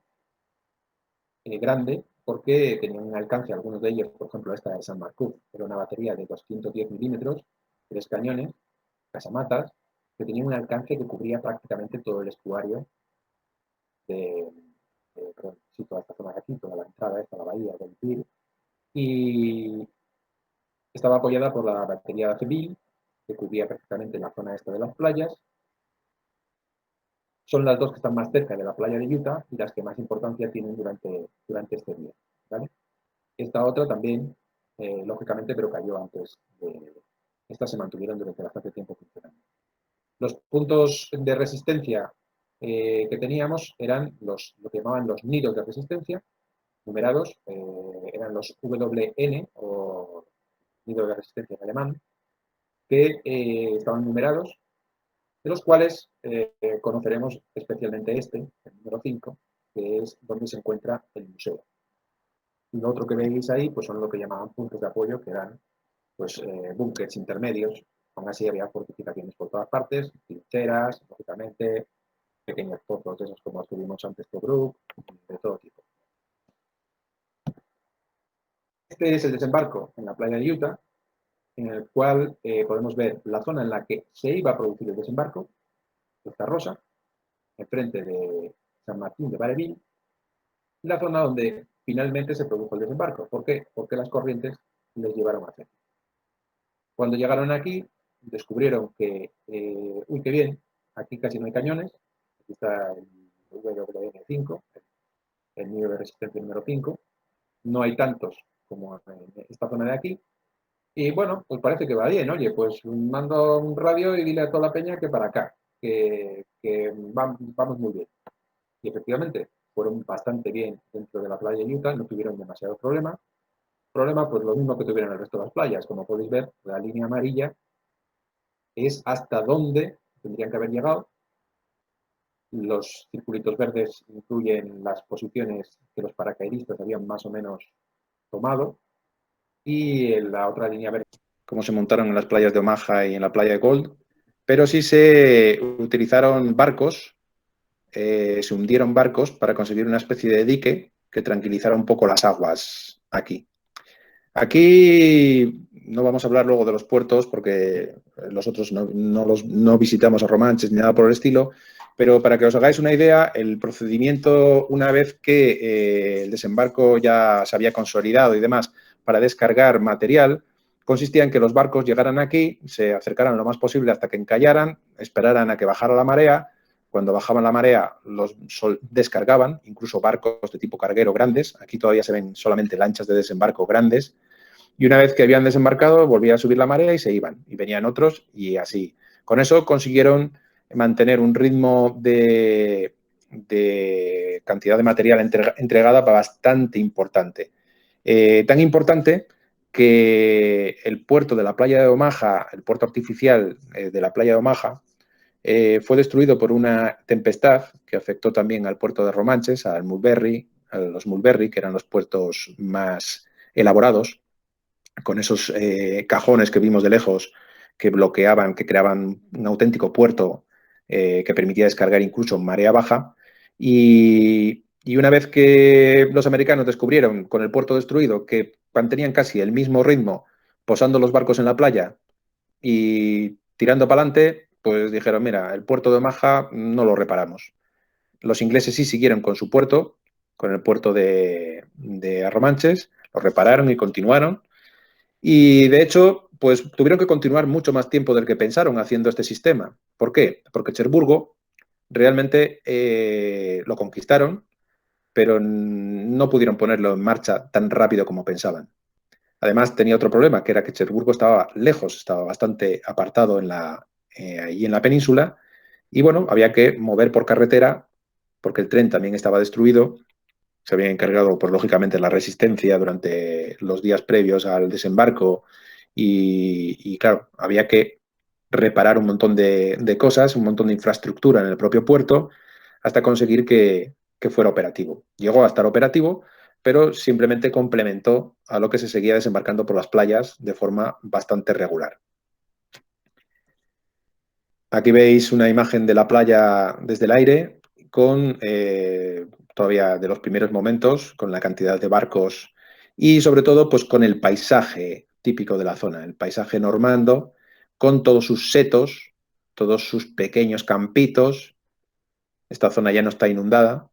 grande porque tenían un alcance, algunos de ellos, por ejemplo, esta de San Marcú, era una batería de 210 milímetros, 3 cañones, casamatas, que tenía un alcance que cubría prácticamente todo el estuario de toda esta zona de aquí, toda la entrada, esta, la bahía del Tir, y estaba apoyada por la batería de Civil, que cubría perfectamente la zona esta de las playas. Son las dos que están más cerca de la playa de Utah y las que más importancia tienen durante este día, ¿vale? Esta otra también, lógicamente, pero cayó antes de... Estas se mantuvieron durante bastante tiempo funcionando. Los puntos de resistencia que teníamos eran lo que llamaban los nidos de resistencia, numerados, eran los WN, o nido de resistencia en alemán, que estaban numerados, de los cuales conoceremos especialmente este, el número 5, que es donde se encuentra el museo. Y lo otro que veis ahí pues son lo que llamaban puntos de apoyo, que eran pues, búnkers intermedios. Aún así había fortificaciones por todas partes, trincheras, lógicamente, pequeños pozos de esos como estuvimos antes de Brook, de todo tipo. Este es el desembarco en la playa de Utah, en el cual podemos ver la zona en la que se iba a producir el desembarco, esta rosa, enfrente de San Martín de Bareville, y la zona donde finalmente se produjo el desembarco. ¿Por qué? Porque las corrientes les llevaron hacia aquí. Cuando llegaron aquí, descubrieron que, uy, qué bien, aquí casi no hay cañones, aquí está el WN5, el nido de resistencia número 5, no hay tantos como en esta zona de aquí, y bueno, pues parece que va bien, oye, pues mando un radio y dile a toda la peña que para acá, que vamos muy bien. Y efectivamente, fueron bastante bien dentro de la playa de Utah, no tuvieron demasiado problema. Problema, pues lo mismo que tuvieron el resto de las playas. Como podéis ver, la línea amarilla es hasta dónde tendrían que haber llegado. Los circulitos verdes incluyen las posiciones que los paracaidistas habían más o menos tomado. Y en la otra línea verde, cómo se montaron en las playas de Omaha y en la playa de Gold. Pero sí se utilizaron barcos, se hundieron barcos para conseguir una especie de dique que tranquilizara un poco las aguas aquí. Aquí no vamos a hablar luego de los puertos porque nosotros no visitamos a Romanches ni nada por el estilo, pero para que os hagáis una idea, el procedimiento, una vez que el desembarco ya se había consolidado y demás para descargar material, consistía en que los barcos llegaran aquí, se acercaran lo más posible hasta que encallaran, esperaran a que bajara la marea. Cuando bajaban la marea, los descargaban, incluso barcos de tipo carguero grandes. Aquí todavía se ven solamente lanchas de desembarco grandes. Y una vez que habían desembarcado, volvía a subir la marea y se iban. Y venían otros y así. Con eso consiguieron mantener un ritmo de cantidad de material entregada bastante importante. Tan importante que el puerto de la playa de Omaha, el puerto artificial de la playa de Omaha, fue destruido por una tempestad que afectó también al puerto de Romanches, a los Mulberry, que eran los puertos más elaborados, con esos cajones que vimos de lejos que bloqueaban, que creaban un auténtico puerto que permitía descargar incluso en marea baja. Y una vez que los americanos descubrieron, con el puerto destruido, que mantenían casi el mismo ritmo posando los barcos en la playa y tirando para adelante, pues dijeron, mira, el puerto de Omaha no lo reparamos. Los ingleses sí siguieron con su puerto, con el puerto de Arromanches, lo repararon y continuaron. Y de hecho, pues tuvieron que continuar mucho más tiempo del que pensaron haciendo este sistema. ¿Por qué? Porque Cherburgo realmente lo conquistaron, pero no pudieron ponerlo en marcha tan rápido como pensaban. Además, tenía otro problema, que era que Cherburgo estaba lejos, estaba bastante apartado allí en la península, y bueno, había que mover por carretera, porque el tren también estaba destruido, se había encargado, pues lógicamente, la resistencia durante los días previos al desembarco, y claro, había que reparar un montón de cosas, un montón de infraestructura en el propio puerto, hasta conseguir que fuera operativo. Llegó a estar operativo, pero simplemente complementó a lo que se seguía desembarcando por las playas de forma bastante regular. Aquí veis una imagen de la playa desde el aire con todavía de los primeros momentos, con la cantidad de barcos y sobre todo pues con el paisaje típico de la zona, el paisaje normando, con todos sus setos, todos sus pequeños campitos. Esta zona ya no está inundada,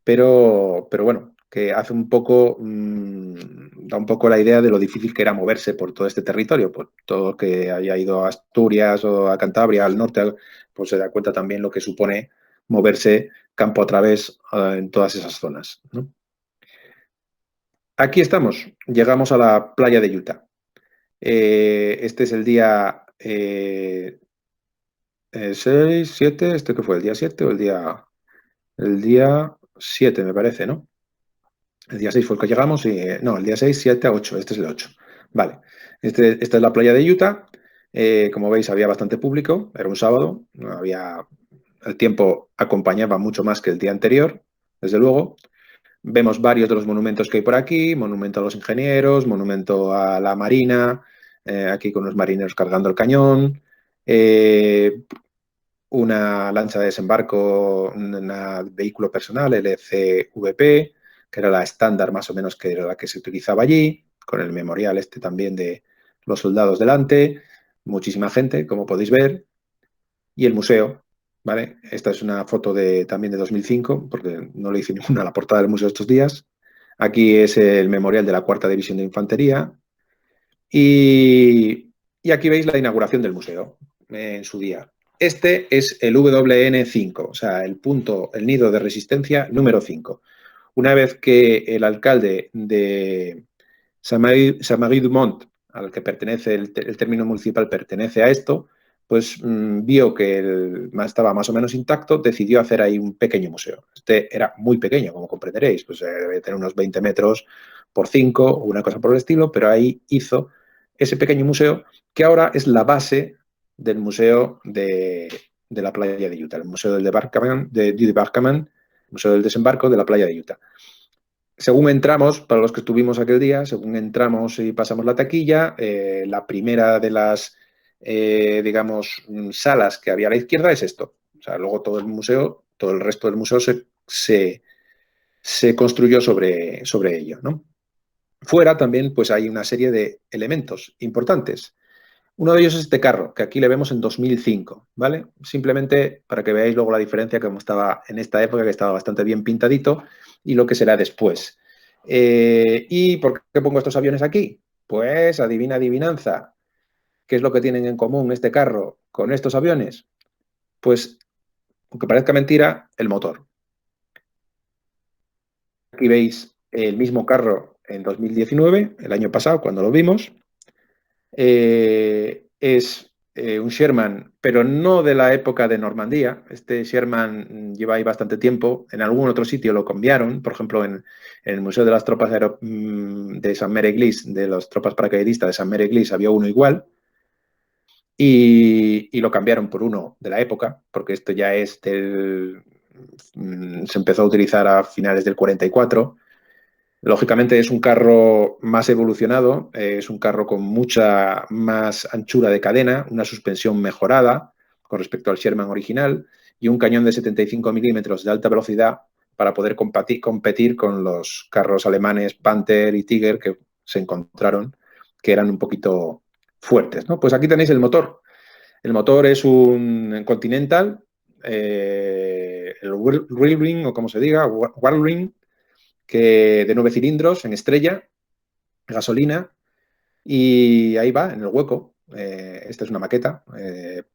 pero bueno, que hace un poco, da un poco la idea de lo difícil que era moverse por todo este territorio. Por todo que haya ido a Asturias o a Cantabria, al norte, pues se da cuenta también lo que supone moverse campo a través en todas esas zonas, ¿no? Aquí estamos, llegamos a la playa de Utah. Este es el día 6, 7, ¿este qué fue? ¿El día 7 o el día 7 me parece, ¿no? El día 6 fue el que llegamos y no, el día 6, 7, 8, este es el 8. Vale, esta es la playa de Utah. Como veis, había bastante público, era un sábado, no había, el tiempo acompañaba mucho más que el día anterior, desde luego. Vemos varios de los monumentos que hay por aquí, monumento a los ingenieros, monumento a la marina, aquí con los marineros cargando el cañón, una lancha de desembarco, un vehículo personal, LCVP, que era la estándar más o menos que era la que se utilizaba allí, con el memorial este también de los soldados delante, muchísima gente, como podéis ver, y el museo, ¿vale? Esta es una foto también de 2005, porque no le hice ninguna a la portada del museo estos días. Aquí es el memorial de la Cuarta División de Infantería y aquí veis la inauguración del museo en su día. Este es el WN5, o sea, el nido de resistencia número 5. Una vez que el alcalde de Saint-Marie-du-Mont, al que pertenece el término municipal, pertenece a esto, pues vio que estaba más o menos intacto, decidió hacer ahí un pequeño museo. Este era muy pequeño, como comprenderéis, pues debe tener unos 20 metros por 5 o una cosa por el estilo, pero ahí hizo ese pequeño museo que ahora es la base del museo de la playa de Utah, el museo del debarcament, museo del desembarco de la playa de Utah. Según entramos, para los que estuvimos aquel día, según entramos y pasamos la taquilla, la primera de las, digamos, salas que había a la izquierda es esto. O sea, luego todo el museo, todo el resto del museo se construyó sobre ello, ¿no? Fuera también pues hay una serie de elementos importantes. Uno de ellos es este carro, que aquí le vemos en 2005, ¿vale? Simplemente para que veáis luego la diferencia, como estaba en esta época, que estaba bastante bien pintadito, y lo que será después. ¿Y por qué pongo estos aviones aquí? Pues adivina, adivinanza. ¿Qué es lo que tienen en común este carro con estos aviones? Pues, aunque parezca mentira, el motor. Aquí veis el mismo carro en 2019, el año pasado, cuando lo vimos. Es un Sherman, pero no de la época de Normandía. Este Sherman lleva ahí bastante tiempo. En algún otro sitio lo cambiaron, por ejemplo, en el Museo de las Tropas de San Mary-Glis, de las tropas paracaidistas de San Mary-Glis, había uno igual. Y lo cambiaron por uno de la época, porque esto ya es se empezó a utilizar a finales del 44. Lógicamente es un carro más evolucionado, es un carro con mucha más anchura de cadena, una suspensión mejorada con respecto al Sherman original y un cañón de 75 milímetros de alta velocidad para poder competir con los carros alemanes Panther y Tiger que se encontraron, que eran un poquito fuertes, ¿no? Pues aquí tenéis el motor. El motor es un Continental, el Whirlwind, o como se diga, Whirlwind, que de 9 cilindros en estrella, gasolina, y ahí va, en el hueco. Esta es una maqueta,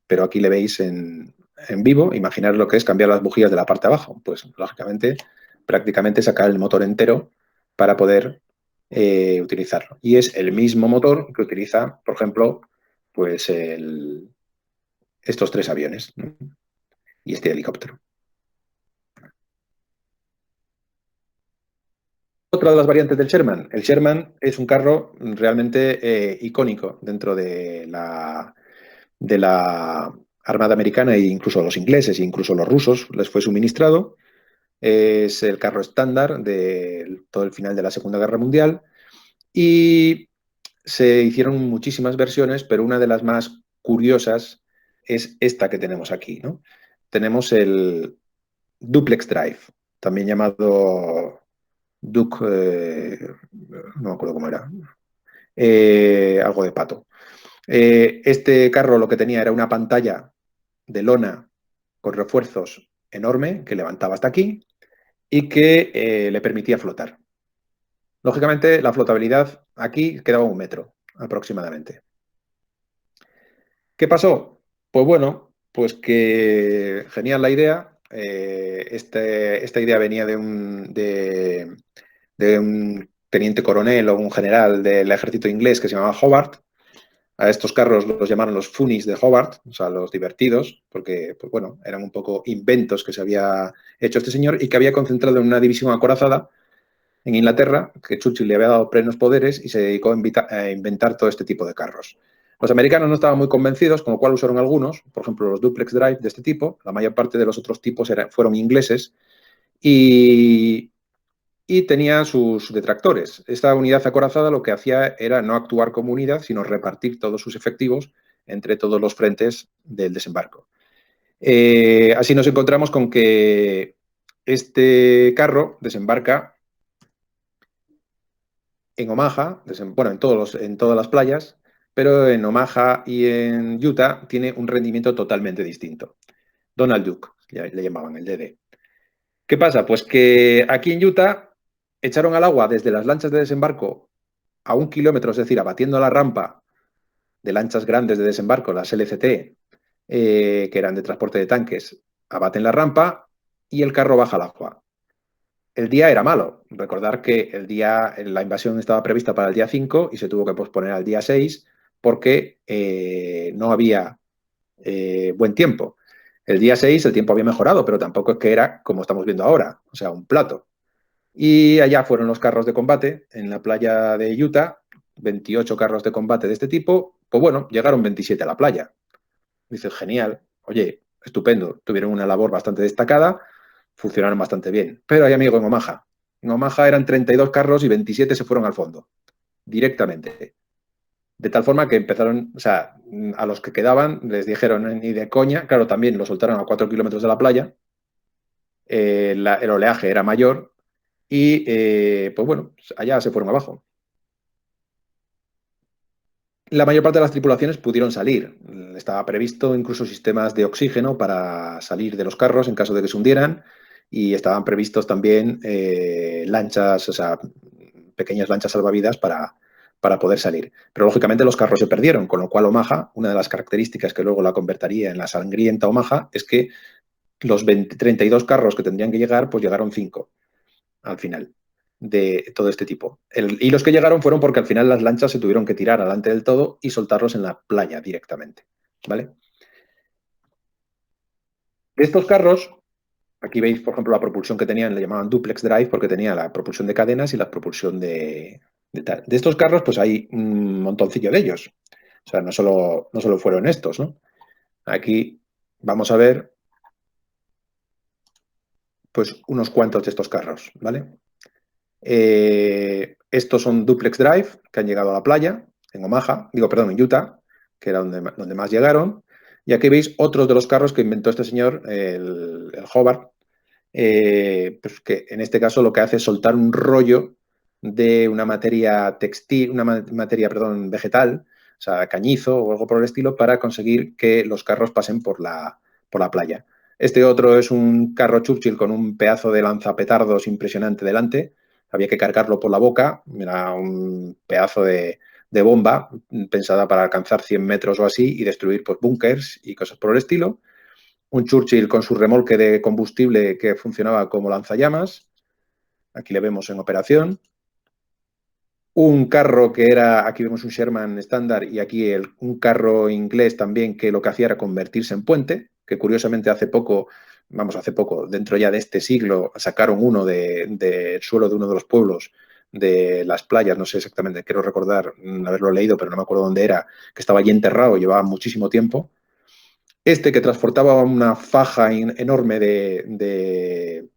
pero aquí le veis en vivo. Imaginar lo que es cambiar las bujías de la parte de abajo. Pues, lógicamente, prácticamente sacar el motor entero para poder utilizarlo. Y es el mismo motor que utiliza, por ejemplo, pues estos 3 aviones, ¿no? Y este helicóptero. Otra de las variantes del Sherman. El Sherman es un carro realmente icónico dentro de la Armada Americana e incluso a los ingleses e incluso a los rusos les fue suministrado. Es el carro estándar de todo el final de la Segunda Guerra Mundial y se hicieron muchísimas versiones, pero una de las más curiosas es esta que tenemos aquí, ¿no? Tenemos el Duplex Drive, también llamado Duke, no me acuerdo cómo era, algo de pato. Este carro lo que tenía era una pantalla de lona con refuerzos enorme que levantaba hasta aquí y que le permitía flotar. Lógicamente, la flotabilidad aquí quedaba 1 metro aproximadamente. ¿Qué pasó? Pues bueno, pues que genial la idea. Esta idea venía de un teniente coronel o un general del ejército inglés que se llamaba Hobart. A estos carros los llamaron los funnies de Hobart, o sea, los divertidos, porque, pues bueno, eran un poco inventos que se había hecho este señor y que había concentrado en una división acorazada en Inglaterra, que Churchill le había dado plenos poderes y se dedicó a inventar todo este tipo de carros. Los americanos no estaban muy convencidos, con lo cual usaron algunos, por ejemplo, los duplex drive de este tipo. La mayor parte de los otros tipos fueron ingleses y tenía sus detractores. Esta unidad acorazada lo que hacía era no actuar como unidad, sino repartir todos sus efectivos entre todos los frentes del desembarco. Así nos encontramos con que este carro desembarca en Omaha, bueno, en todas las playas, pero en Omaha y en Utah tiene un rendimiento totalmente distinto. Donald Duke, le llamaban el DD. ¿Qué pasa? Pues que aquí en Utah echaron al agua desde las lanchas de desembarco a 1 kilómetro, es decir, abatiendo la rampa de lanchas grandes de desembarco, las LCT, que eran de transporte de tanques, abaten la rampa y el carro baja al agua. El día era malo. Recordar que la invasión estaba prevista para el día 5 y se tuvo que posponer al día 6 porque no había buen tiempo. El día 6 el tiempo había mejorado, pero tampoco es que era como estamos viendo ahora, o sea, un plato. Y allá fueron los carros de combate en la playa de Utah, 28 carros de combate de este tipo. Pues bueno, llegaron 27 a la playa. Dices, genial, oye, estupendo, tuvieron una labor bastante destacada, funcionaron bastante bien. Pero hay amigo en Omaha. En Omaha eran 32 carros y 27 se fueron al fondo, directamente. De tal forma que empezaron, o sea, a los que quedaban les dijeron ni de coña, claro, también lo soltaron a 4 kilómetros de la playa, el oleaje era mayor y, pues bueno, allá se fueron abajo. La mayor parte de las tripulaciones pudieron salir. Estaba previsto incluso sistemas de oxígeno para salir de los carros en caso de que se hundieran y estaban previstos también lanchas, o sea, pequeñas lanchas salvavidas para poder salir. Pero lógicamente los carros se perdieron, con lo cual Omaha, una de las características que luego la convertiría en la sangrienta Omaha, es que los 32 carros que tendrían que llegar, pues llegaron 5 al final de todo este tipo. Y los que llegaron fueron porque al final las lanchas se tuvieron que tirar adelante del todo y soltarlos en la playa directamente. ¿Vale? De estos carros, aquí veis, por ejemplo, la propulsión que tenían, le llamaban duplex drive porque tenía la propulsión de cadenas y la propulsión de tal. De estos carros, pues hay un montoncillo de ellos. O sea, no solo fueron estos, ¿no? Aquí vamos a ver, pues, unos cuantos de estos carros, ¿vale? Estos son duplex drive que han llegado a la playa, en Omaha, perdón, en Utah, que era donde más llegaron. Y aquí veis otros de los carros que inventó este señor, el Hobart, pues que en este caso lo que hace es soltar un rollo de una materia textil, una materia, perdón, vegetal. O sea, cañizo o algo por el estilo, para conseguir que los carros pasen por la playa. Este otro es un carro Churchill con un pedazo de lanzapetardos impresionante delante. Había que cargarlo por la boca. Era un pedazo de bomba pensada para alcanzar 100 metros o así y destruir pues, búnkers y cosas por el estilo. Un Churchill con su remolque de combustible que funcionaba como lanzallamas. Aquí le vemos en operación. Un carro que era, aquí vemos un Sherman estándar y aquí un carro inglés también que lo que hacía era convertirse en puente, que curiosamente hace poco, dentro ya de este siglo, sacaron uno del suelo de uno de los pueblos de las playas, no sé exactamente, quiero recordar haberlo leído, pero no me acuerdo dónde era, que estaba allí enterrado, llevaba muchísimo tiempo. Este que transportaba una faja enorme de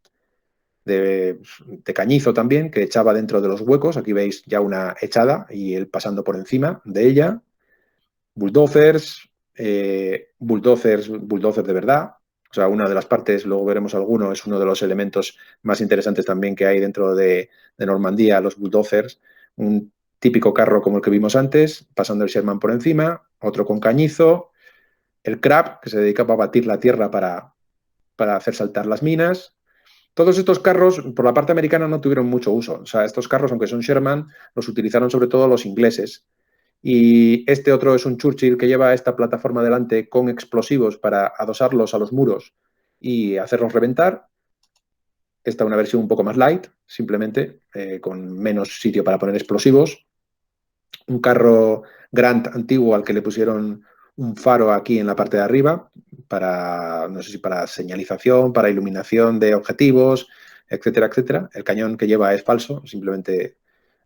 cañizo también, que echaba dentro de los huecos. Aquí veis ya una echada y él pasando por encima de ella. Bulldozers, bulldozers de verdad. O sea, una de las partes, luego veremos alguno, es uno de los elementos más interesantes también que hay dentro de Normandía, los bulldozers. Un típico carro como el que vimos antes, pasando el Sherman por encima, otro con cañizo, el Crab, que se dedicaba a batir la tierra para hacer saltar las minas. Todos estos carros, por la parte americana, no tuvieron mucho uso. O sea, estos carros, aunque son Sherman, los utilizaron sobre todo los ingleses. Y este otro es un Churchill que lleva esta plataforma delante con explosivos para adosarlos a los muros y hacerlos reventar. Esta es una versión un poco más light, simplemente, con menos sitio para poner explosivos. Un carro Grant antiguo al que le pusieron un faro aquí en la parte de arriba para, no sé si para señalización, para iluminación de objetivos, etcétera, etcétera. El cañón que lleva es falso, simplemente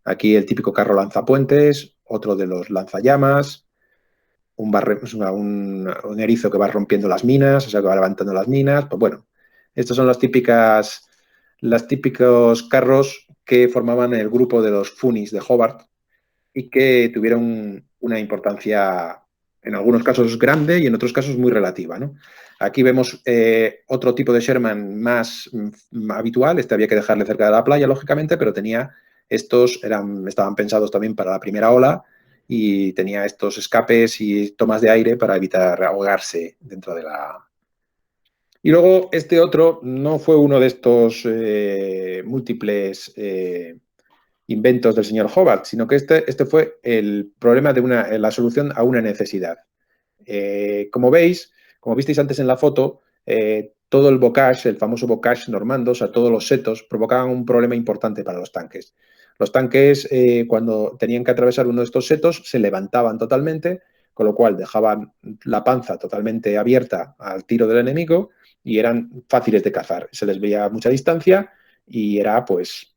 aquí el típico carro lanzapuentes, otro de los lanzallamas, un erizo que va rompiendo las minas, o sea, que va levantando las minas. Pues bueno, estos son los típicos carros que formaban el grupo de los Funis de Hobart, y que tuvieron una importancia en algunos casos grande y en otros casos muy relativa, ¿no? Aquí vemos otro tipo de Sherman más habitual. Este había que dejarle cerca de la playa, lógicamente, pero estaban pensados también para la primera ola y tenía estos escapes y tomas de aire para evitar ahogarse dentro de la... Y luego este otro no fue uno de estos múltiples inventos del señor Hobart, sino que este fue el problema de la solución a una necesidad. Como veis, como visteis antes en la foto, todo el bocage, el famoso bocage normando, o sea, todos los setos, provocaban un problema importante para los tanques. Los tanques, cuando tenían que atravesar uno de estos setos, se levantaban totalmente, con lo cual dejaban la panza totalmente abierta al tiro del enemigo y eran fáciles de cazar. Se les veía a mucha distancia y era, pues,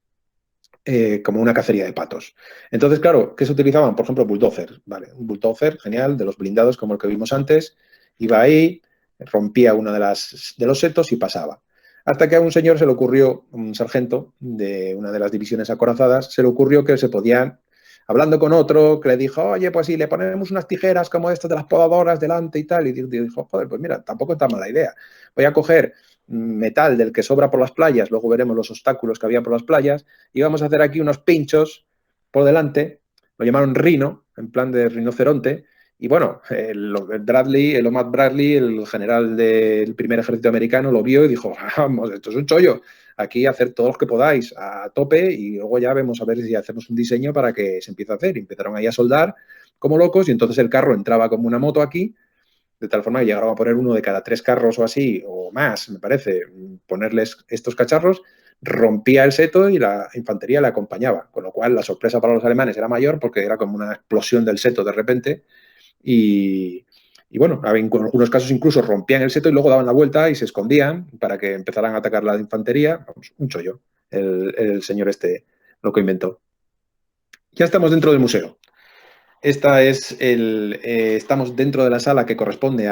como una cacería de patos. Entonces, claro, ¿qué se utilizaban? Por ejemplo, bulldozers. Vale, un bulldozer, genial, de los blindados como el que vimos antes. Iba ahí, rompía uno de los setos y pasaba. Hasta que a un señor se le ocurrió, un sargento de una de las divisiones acorazadas, se le ocurrió que se podían, hablando con otro, que le dijo, oye, pues si le ponemos unas tijeras como estas de las podadoras delante y tal, y dijo, joder, pues mira, tampoco está mala idea. Voy a coger metal del que sobra por las playas, luego veremos los obstáculos que había por las playas, y vamos a hacer aquí unos pinchos por delante, lo llamaron Rhino, en plan de rinoceronte, y bueno, el Omar Bradley, el general del primer ejército americano, lo vio y dijo, vamos, esto es un chollo, aquí hacer todos los que podáis a tope y luego ya vemos a ver si hacemos un diseño para que se empiece a hacer. Y empezaron ahí a soldar como locos y entonces el carro entraba como una moto aquí, de tal forma que llegaron a poner uno de cada 3 carros o así, o más, me parece, ponerles estos cacharros, rompía el seto y la infantería le acompañaba, con lo cual la sorpresa para los alemanes era mayor porque era como una explosión del seto de repente y bueno, en algunos casos incluso rompían el seto y luego daban la vuelta y se escondían para que empezaran a atacar la infantería. Vamos, un chollo, el señor este lo que inventó. Ya estamos dentro del museo. Estamos dentro de la sala que corresponde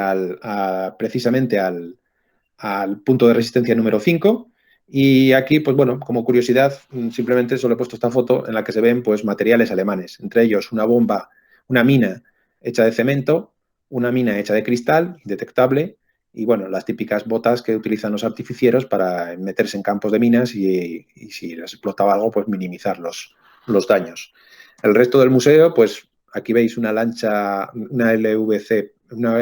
precisamente al punto de resistencia número 5. Y aquí, pues bueno, como curiosidad, simplemente solo he puesto esta foto en la que se ven pues materiales alemanes, entre ellos una bomba, una mina hecha de cemento, una mina hecha de cristal, detectable, y bueno, las típicas botas que utilizan los artificieros para meterse en campos de minas y si les explotaba algo, pues minimizar los daños. El resto del museo, pues Aquí veis una lancha, una LVC, una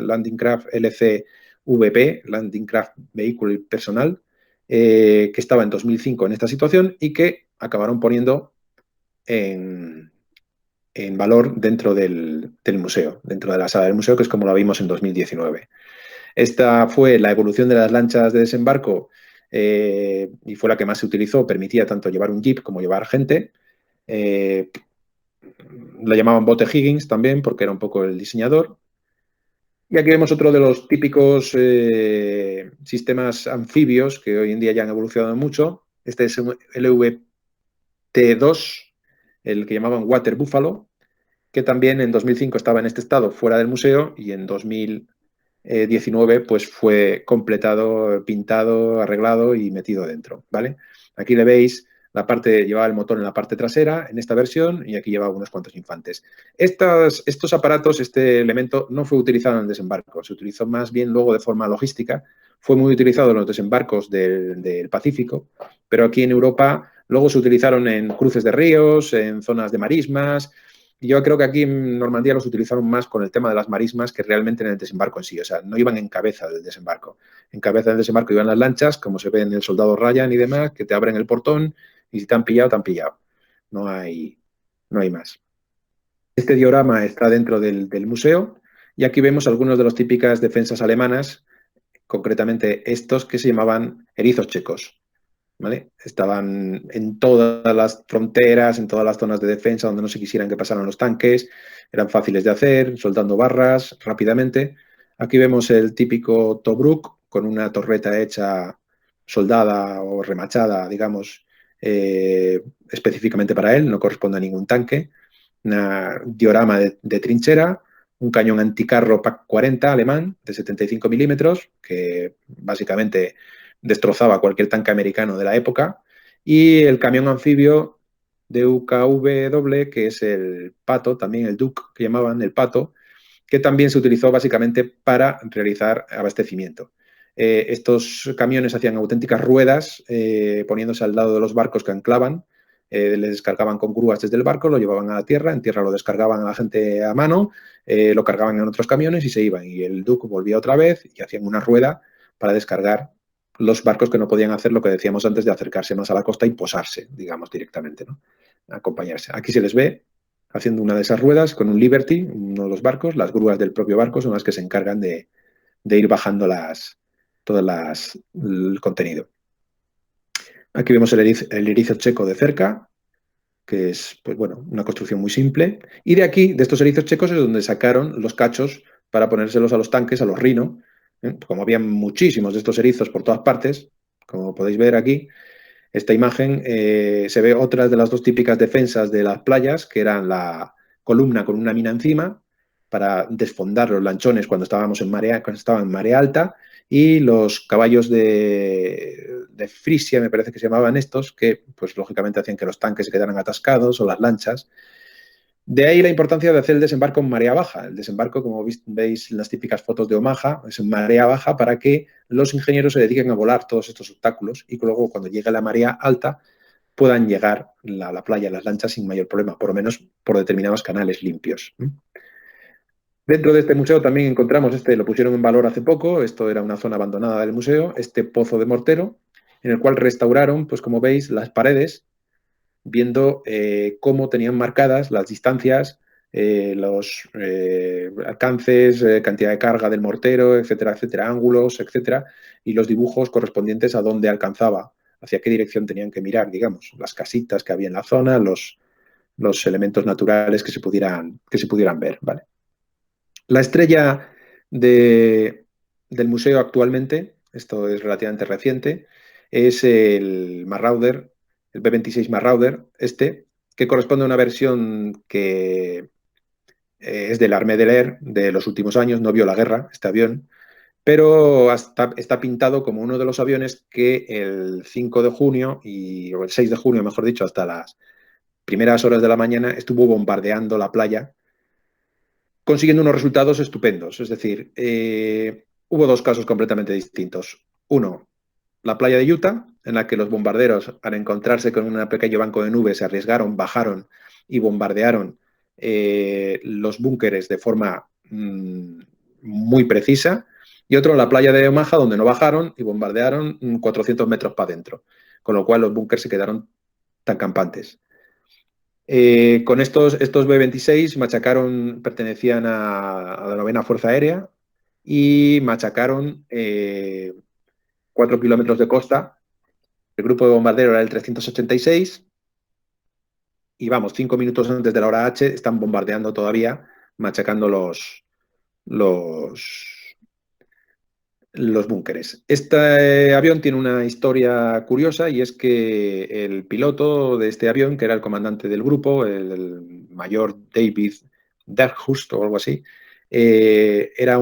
Landing Craft LCVP, Landing Craft Vehicle Personal, que estaba en 2005 en esta situación y que acabaron poniendo en valor dentro del museo, dentro de la sala del museo, que es como la vimos en 2019. Esta fue la evolución de las lanchas de desembarco y fue la que más se utilizó. Permitía tanto llevar un jeep como llevar gente. La llamaban bote Higgins también, porque era un poco el diseñador. Y aquí vemos otro de los típicos sistemas anfibios que hoy en día ya han evolucionado mucho. Este es un LVT2, el que llamaban Water Buffalo, que también en 2005 estaba en este estado fuera del museo y en 2019 pues fue completado, pintado, arreglado y metido dentro, ¿vale? Aquí le veis la parte, llevaba el motor en la parte trasera en esta versión y aquí llevaba unos cuantos infantes. Estos aparatos, este elemento no fue utilizado en el desembarco, se utilizó más bien luego de forma logística, fue muy utilizado en los desembarcos del Pacífico, pero aquí en Europa luego se utilizaron en cruces de ríos, en zonas de marismas. Y yo creo que aquí en Normandía los utilizaron más con el tema de las marismas que realmente en el desembarco en sí. O sea, no iban en cabeza del desembarco. En cabeza del desembarco iban las lanchas, como se ve en el Soldado Ryan y demás, que te abren el portón y si te han pillado, te han pillado. No hay más. Este diorama está dentro del museo y aquí vemos algunas de las típicas defensas alemanas, concretamente estos que se llamaban erizos checos. ¿Vale? Estaban en todas las fronteras, en todas las zonas de defensa donde no se quisieran que pasaran los tanques, eran fáciles de hacer, soltando barras rápidamente. Aquí vemos el típico Tobruk con una torreta hecha soldada o remachada, digamos, específicamente para él, no corresponde a ningún tanque. Un diorama de trinchera, un cañón anticarro PAC 40 alemán de 75 milímetros, que básicamente destrozaba cualquier tanque americano de la época, y el camión anfibio de UKW, que es el Pato, también el Duke, que llamaban el Pato, que también se utilizó básicamente para realizar abastecimiento. Estos camiones hacían auténticas ruedas, poniéndose al lado de los barcos que anclaban, le descargaban con grúas desde el barco, lo llevaban a la tierra, en tierra lo descargaban a la gente a mano, lo cargaban en otros camiones y se iban. Y el Duke volvía otra vez y hacían una rueda para descargar los barcos que no podían hacer lo que decíamos antes de acercarse más a la costa y posarse, digamos, directamente, ¿no? Acompañarse. Aquí se les ve haciendo una de esas ruedas con un Liberty, uno de los barcos, las grúas del propio barco son las que se encargan de ir bajando el contenido. Aquí vemos el erizo checo de cerca, que es, pues bueno, una construcción muy simple. Y de aquí, de estos erizos checos, es donde sacaron los cachos para ponérselos a los tanques, a los Rhino. Como había muchísimos de estos erizos por todas partes, como podéis ver aquí, esta imagen se ve otras de las dos típicas defensas de las playas, que eran la columna con una mina encima para desfondar los lanchones cuando estaban en marea alta, y los caballos de Frisia, me parece que se llamaban estos, que pues lógicamente hacían que los tanques se quedaran atascados o las lanchas. De ahí la importancia de hacer el desembarco en marea baja. El desembarco, como veis en las típicas fotos de Omaha, es en marea baja para que los ingenieros se dediquen a volar todos estos obstáculos y que luego cuando llegue la marea alta puedan llegar a la playa, las lanchas sin mayor problema, por lo menos por determinados canales limpios. Dentro de este museo también encontramos, lo pusieron en valor hace poco, esto era una zona abandonada del museo, este pozo de mortero, en el cual restauraron, pues como veis, las paredes, viendo cómo tenían marcadas las distancias, los alcances, cantidad de carga del mortero, etcétera, etcétera, ángulos, etcétera, y los dibujos correspondientes a dónde alcanzaba, hacia qué dirección tenían que mirar, digamos, las casitas que había en la zona, los elementos naturales que se pudieran ver, ¿vale? La estrella del museo actualmente, esto es relativamente reciente, es el Marauder, el B-26 Marauder, que corresponde a una versión que es del Armée de l'Air de los últimos años, no vio la guerra, este avión, pero está pintado como uno de los aviones que el 5 de junio, o el 6 de junio, mejor dicho, hasta las primeras horas de la mañana, estuvo bombardeando la playa, consiguiendo unos resultados estupendos. Es decir, hubo dos casos completamente distintos. Uno, la playa de Utah, en la que los bombarderos, al encontrarse con un pequeño banco de nubes, se arriesgaron, bajaron y bombardearon los búnkeres de forma muy precisa, y otro en la playa de Omaha, donde no bajaron y bombardearon 400 metros para adentro, con lo cual los búnkers se quedaron tan campantes. Con estos B-26 machacaron, pertenecían a la 9ª Fuerza Aérea y machacaron 4 kilómetros de costa. El grupo de bombardero era el 386 y vamos, 5 minutos antes de la hora H están bombardeando todavía, machacando los, los búnkeres. Este avión tiene una historia curiosa y es que el piloto de este avión, que era el comandante del grupo, el mayor David Darkhurst o algo así, era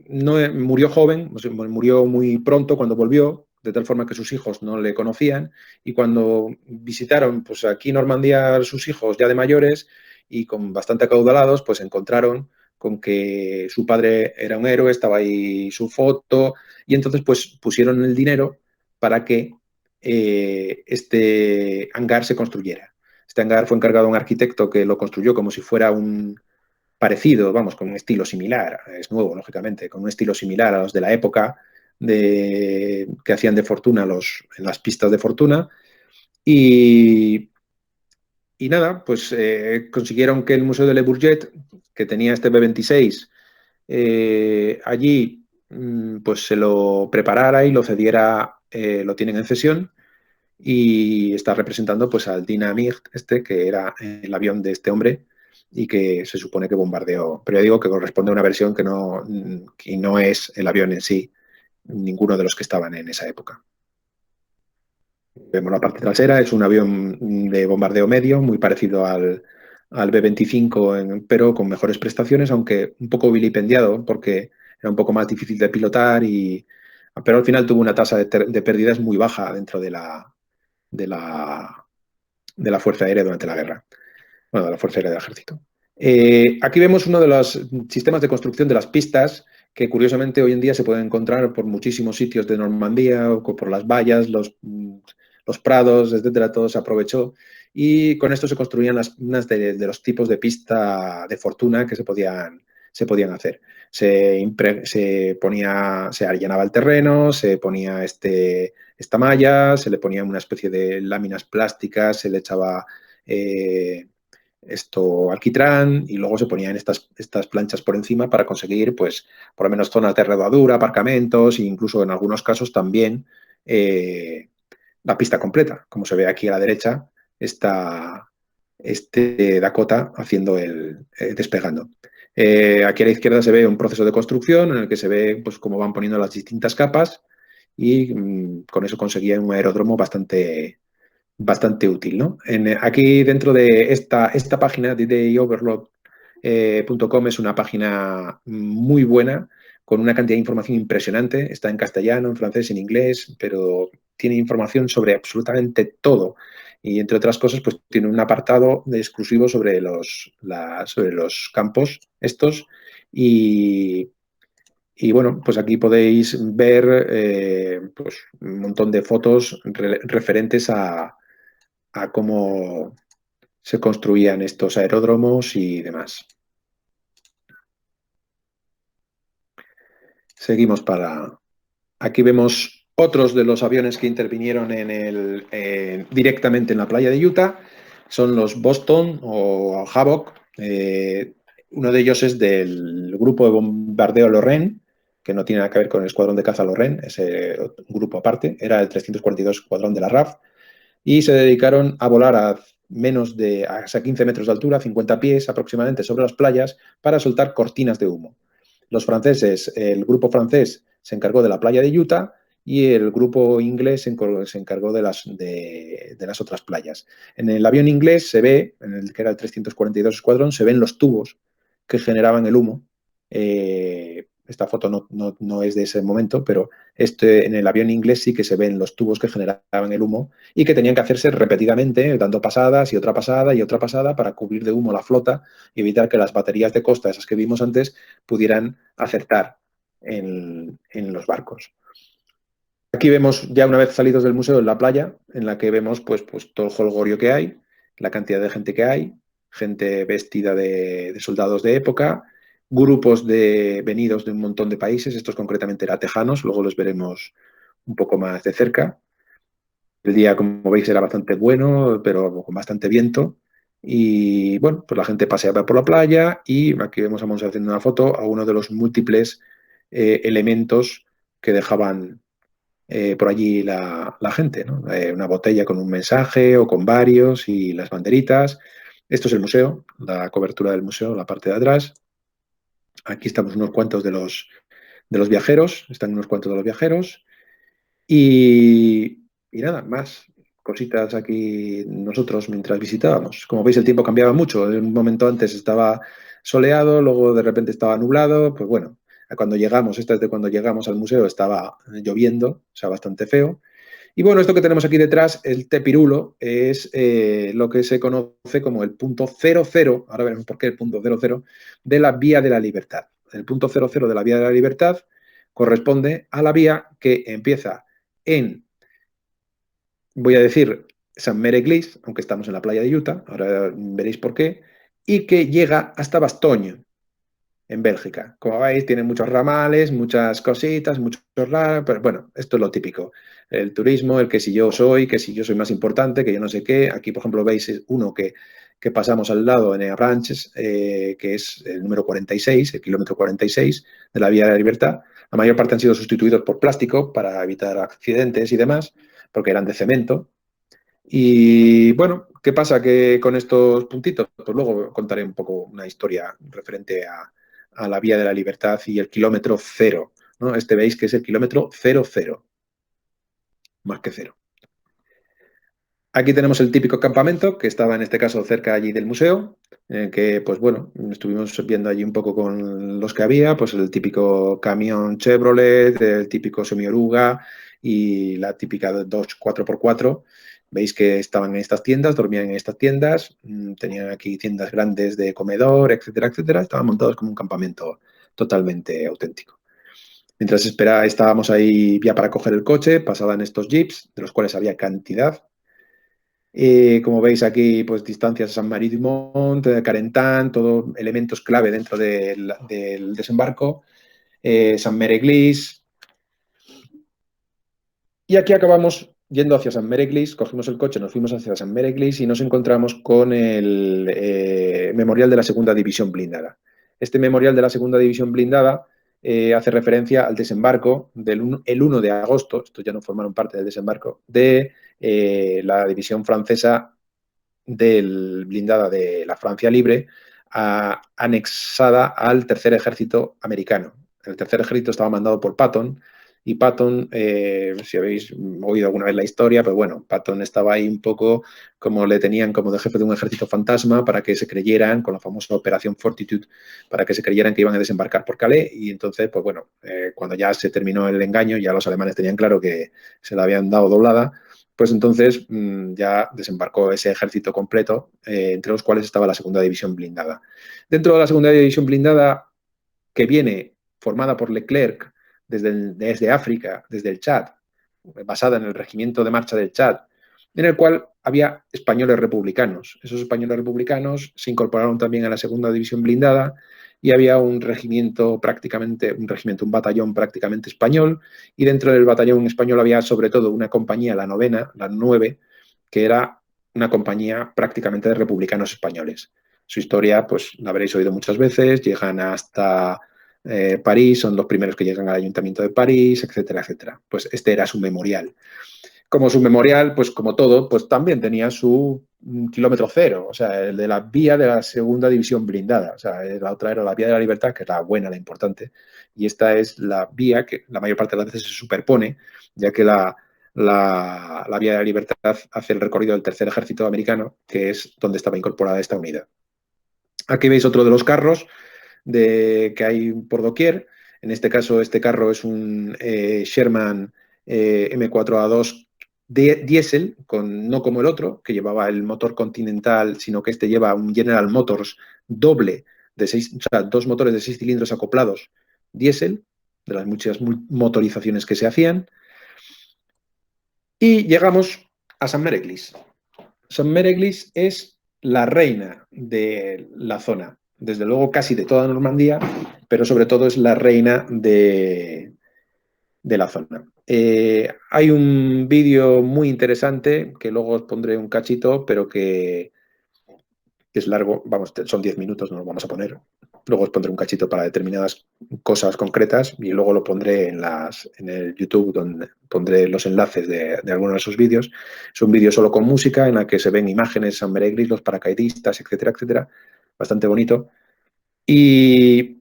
murió joven, murió muy pronto cuando volvió, de tal forma que sus hijos no le conocían, y cuando visitaron pues aquí Normandía sus hijos ya de mayores y con bastante acaudalados, pues encontraron con que su padre era un héroe, estaba ahí su foto, y entonces pues pusieron el dinero para que este hangar se construyera. Este hangar fue encargado a un arquitecto que lo construyó como si fuera un parecido, vamos, con un estilo similar, es nuevo, lógicamente, con un estilo similar a los de la época que hacían de Fortuna en las pistas de Fortuna. Y nada, pues consiguieron que el Museo de Le Bourget, que tenía este B-26, allí pues se lo preparara y lo cediera, lo tienen en cesión y está representando pues al Dynamite, que era el avión de este hombre y que se supone que bombardeó. Pero ya digo que corresponde a una versión que no es el avión en sí, ninguno de los que estaban en esa época. Vemos la parte trasera, es un avión de bombardeo medio, muy parecido al B-25, pero con mejores prestaciones, aunque un poco vilipendiado porque era un poco más difícil de pilotar, pero al final tuvo una tasa de pérdidas muy baja dentro de la Fuerza Aérea durante la guerra, bueno, de la Fuerza Aérea del Ejército. Aquí vemos uno de los sistemas de construcción de las pistas que curiosamente hoy en día se pueden encontrar por muchísimos sitios de Normandía, o por las vallas, los prados, etcétera, todo se aprovechó y con esto se construían unas de los tipos de pista de fortuna que se podían hacer. Se allanaba el terreno, se ponía esta malla, se le ponía una especie de láminas plásticas, se le echaba alquitrán y luego se ponían estas planchas por encima para conseguir, pues, por lo menos zonas de rodadura, aparcamentos e incluso en algunos casos también la pista completa. Como se ve aquí a la derecha, está Dakota haciendo despegando. Aquí a la izquierda se ve un proceso de construcción en el que se ve pues, cómo van poniendo las distintas capas y con eso conseguían un aeródromo bastante útil, ¿no? Aquí dentro de esta página, ddayoverload.com, es una página muy buena, con una cantidad de información impresionante. Está en castellano, en francés, en inglés, pero tiene información sobre absolutamente todo. Y entre otras cosas, pues tiene un apartado exclusivo sobre los campos estos. Y bueno, pues aquí podéis ver pues un montón de fotos referentes a cómo se construían estos aeródromos y demás. Seguimos para... Aquí vemos otros de los aviones que intervinieron directamente en la playa de Utah. Son los Boston o Havoc. Uno de ellos es del grupo de bombardeo Lorraine, que no tiene nada que ver con el escuadrón de caza Lorraine, es un grupo aparte. Era el 342 Escuadrón de la RAF. Y se dedicaron a volar a 15 metros de altura, 50 pies aproximadamente sobre las playas, para soltar cortinas de humo. Los franceses, el grupo francés se encargó de la playa de Utah y el grupo inglés se encargó de las otras playas. En el avión inglés se ve, en el que era el 342 Escuadrón, se ven los tubos que generaban el humo. Esta foto no es de ese momento, pero en el avión inglés sí que se ven los tubos que generaban el humo y que tenían que hacerse repetidamente, dando pasadas y otra pasada y otra pasada para cubrir de humo la flota y evitar que las baterías de costa, esas que vimos antes, pudieran acertar en los barcos. Aquí vemos, ya una vez salidos del museo, en la playa, en la que vemos pues todo el jolgorio que hay, la cantidad de gente que hay, gente vestida de soldados de época, grupos venidos de un montón de países, estos concretamente eran tejanos, luego los veremos un poco más de cerca. El día, como veis, era bastante bueno, pero con bastante viento. Y bueno, pues la gente paseaba por la playa y aquí vamos haciendo una foto a uno de los múltiples elementos que dejaban por allí la gente, ¿no? Una botella con un mensaje o con varios y las banderitas. Esto es el museo, la cobertura del museo, la parte de atrás. Aquí estamos unos cuantos de los viajeros, están unos cuantos de los viajeros. Y nada, más cositas aquí nosotros mientras visitábamos. Como veis, el tiempo cambiaba mucho. En un momento antes estaba soleado, luego de repente estaba nublado. Pues bueno, cuando llegamos, esta es de cuando llegamos al museo, estaba lloviendo, o sea, bastante feo. Y bueno, esto que tenemos aquí detrás, el Tepirulo, es lo que se conoce como el punto 00, ahora veremos por qué el punto 00, de la Vía de la Libertad. El punto 00 de la Vía de la Libertad corresponde a la vía que empieza en, voy a decir, San Mereglis, aunque estamos en la playa de Utah, ahora veréis por qué, y que llega hasta Bastogne, en Bélgica. Como veis, tiene muchos ramales, muchas cositas, muchos pero bueno, esto es lo típico. El turismo, el que si yo soy más importante, que yo no sé qué. Aquí, por ejemplo, veis uno que pasamos al lado en Avranches, que es el número 46, el kilómetro 46 de la Vía de la Libertad. La mayor parte han sido sustituidos por plástico para evitar accidentes y demás, porque eran de cemento. Y bueno, ¿qué pasa que con estos puntitos? Pues luego contaré un poco una historia referente a la Vía de la Libertad y el kilómetro cero, ¿no? Este veis que es el kilómetro 00, más que cero. Aquí tenemos el típico campamento que estaba en este caso cerca allí del museo, que pues bueno, estuvimos viendo allí un poco con los que había, pues el típico camión Chevrolet, el típico semi-oruga y la típica Dodge 4x4. Veis que estaban en estas tiendas, dormían en estas tiendas, tenían aquí tiendas grandes de comedor, etcétera, etcétera. Estaban montados como un campamento totalmente auténtico. Mientras estábamos ahí ya para coger el coche, pasaban estos jeeps, de los cuales había cantidad. Como veis aquí, pues distancias a Saint-Marie-du-Mont, Carentan, todos elementos clave dentro del desembarco, Saint-Méry-Église. Y aquí acabamos yendo hacia Saint-Méry-Église, cogimos el coche, nos fuimos hacia Saint-Méry-Église y nos encontramos con el memorial de la Segunda División Blindada. Este memorial de la Segunda División Blindada hace referencia al desembarco el 1 de agosto, estos ya no formaron parte del desembarco, de la división francesa blindada de la Francia Libre, anexada al Tercer Ejército americano. El Tercer Ejército estaba mandado por Patton, y Patton, si habéis oído alguna vez la historia, pues bueno, Patton estaba ahí un poco como le tenían como de jefe de un ejército fantasma para que se creyeran, con la famosa Operación Fortitude, para que se creyeran que iban a desembarcar por Calais. Y entonces, pues bueno, cuando ya se terminó el engaño, ya los alemanes tenían claro que se la habían dado doblada, pues entonces ya desembarcó ese ejército completo, entre los cuales estaba la Segunda División Blindada. Dentro de la Segunda División Blindada, que viene formada por Leclerc desde África, desde el Chad, basada en el Regimiento de Marcha del Chad, en el cual había españoles republicanos. Esos españoles republicanos se incorporaron también a la Segunda División Blindada y había un batallón prácticamente español, y dentro del batallón español había sobre todo una compañía, la 9ª, la 9, que era una compañía prácticamente de republicanos españoles. Su historia, pues la habréis oído muchas veces, llegan hasta París, son los primeros que llegan al Ayuntamiento de París, etcétera, etcétera. Pues este era su memorial. Como su memorial, pues como todo, pues también tenía su kilómetro cero, o sea, el de la vía de la Segunda División Blindada. O sea, la otra era la Vía de la Libertad, que es la buena, la importante, y esta es la vía que la mayor parte de las veces se superpone, ya que la Vía de la Libertad hace el recorrido del Tercer Ejército Americano, que es donde estaba incorporada esta unidad. Aquí veis otro de los carros que hay por doquier. En este caso, este carro es un Sherman M4A2 diésel, no como el otro, que llevaba el motor Continental, sino que este lleva un General Motors doble, o sea, 2 motores de 6 cilindros acoplados diésel, de las muchas motorizaciones que se hacían. Y llegamos a Saint-Méry-Église. Saint-Méry-Église es la reina de la zona. Desde luego casi de toda Normandía, pero sobre todo es la reina de la zona. Hay un vídeo muy interesante que luego os pondré un cachito, pero que es largo, vamos, son 10 minutos, no lo vamos a poner. Luego os pondré un cachito para determinadas cosas concretas y luego lo pondré en el YouTube, donde pondré los enlaces de algunos de esos vídeos. Es un vídeo solo con música en la que se ven imágenes, San Mereglis, los paracaidistas, etcétera, etcétera. Bastante bonito. Y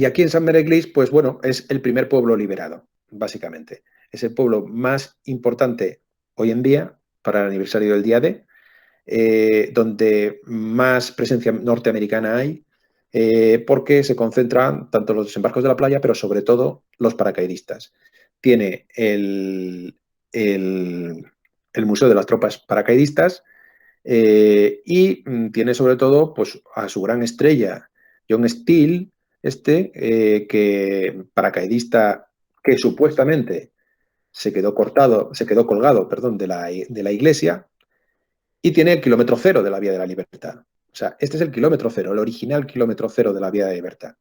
aquí en San Mereglis, pues bueno, es el primer pueblo liberado, básicamente. Es el pueblo más importante hoy en día para el aniversario del Día D, donde más presencia norteamericana hay, porque se concentran tanto los desembarcos de la playa, pero sobre todo los paracaidistas. Tiene el Museo de las Tropas Paracaidistas y tiene sobre todo pues, a su gran estrella, John Steele, que paracaidista que supuestamente se quedó colgado, perdón, de la iglesia, y tiene el kilómetro cero de la Vía de la Libertad. O sea, este es el kilómetro cero, el original kilómetro cero de la Vía de la Libertad.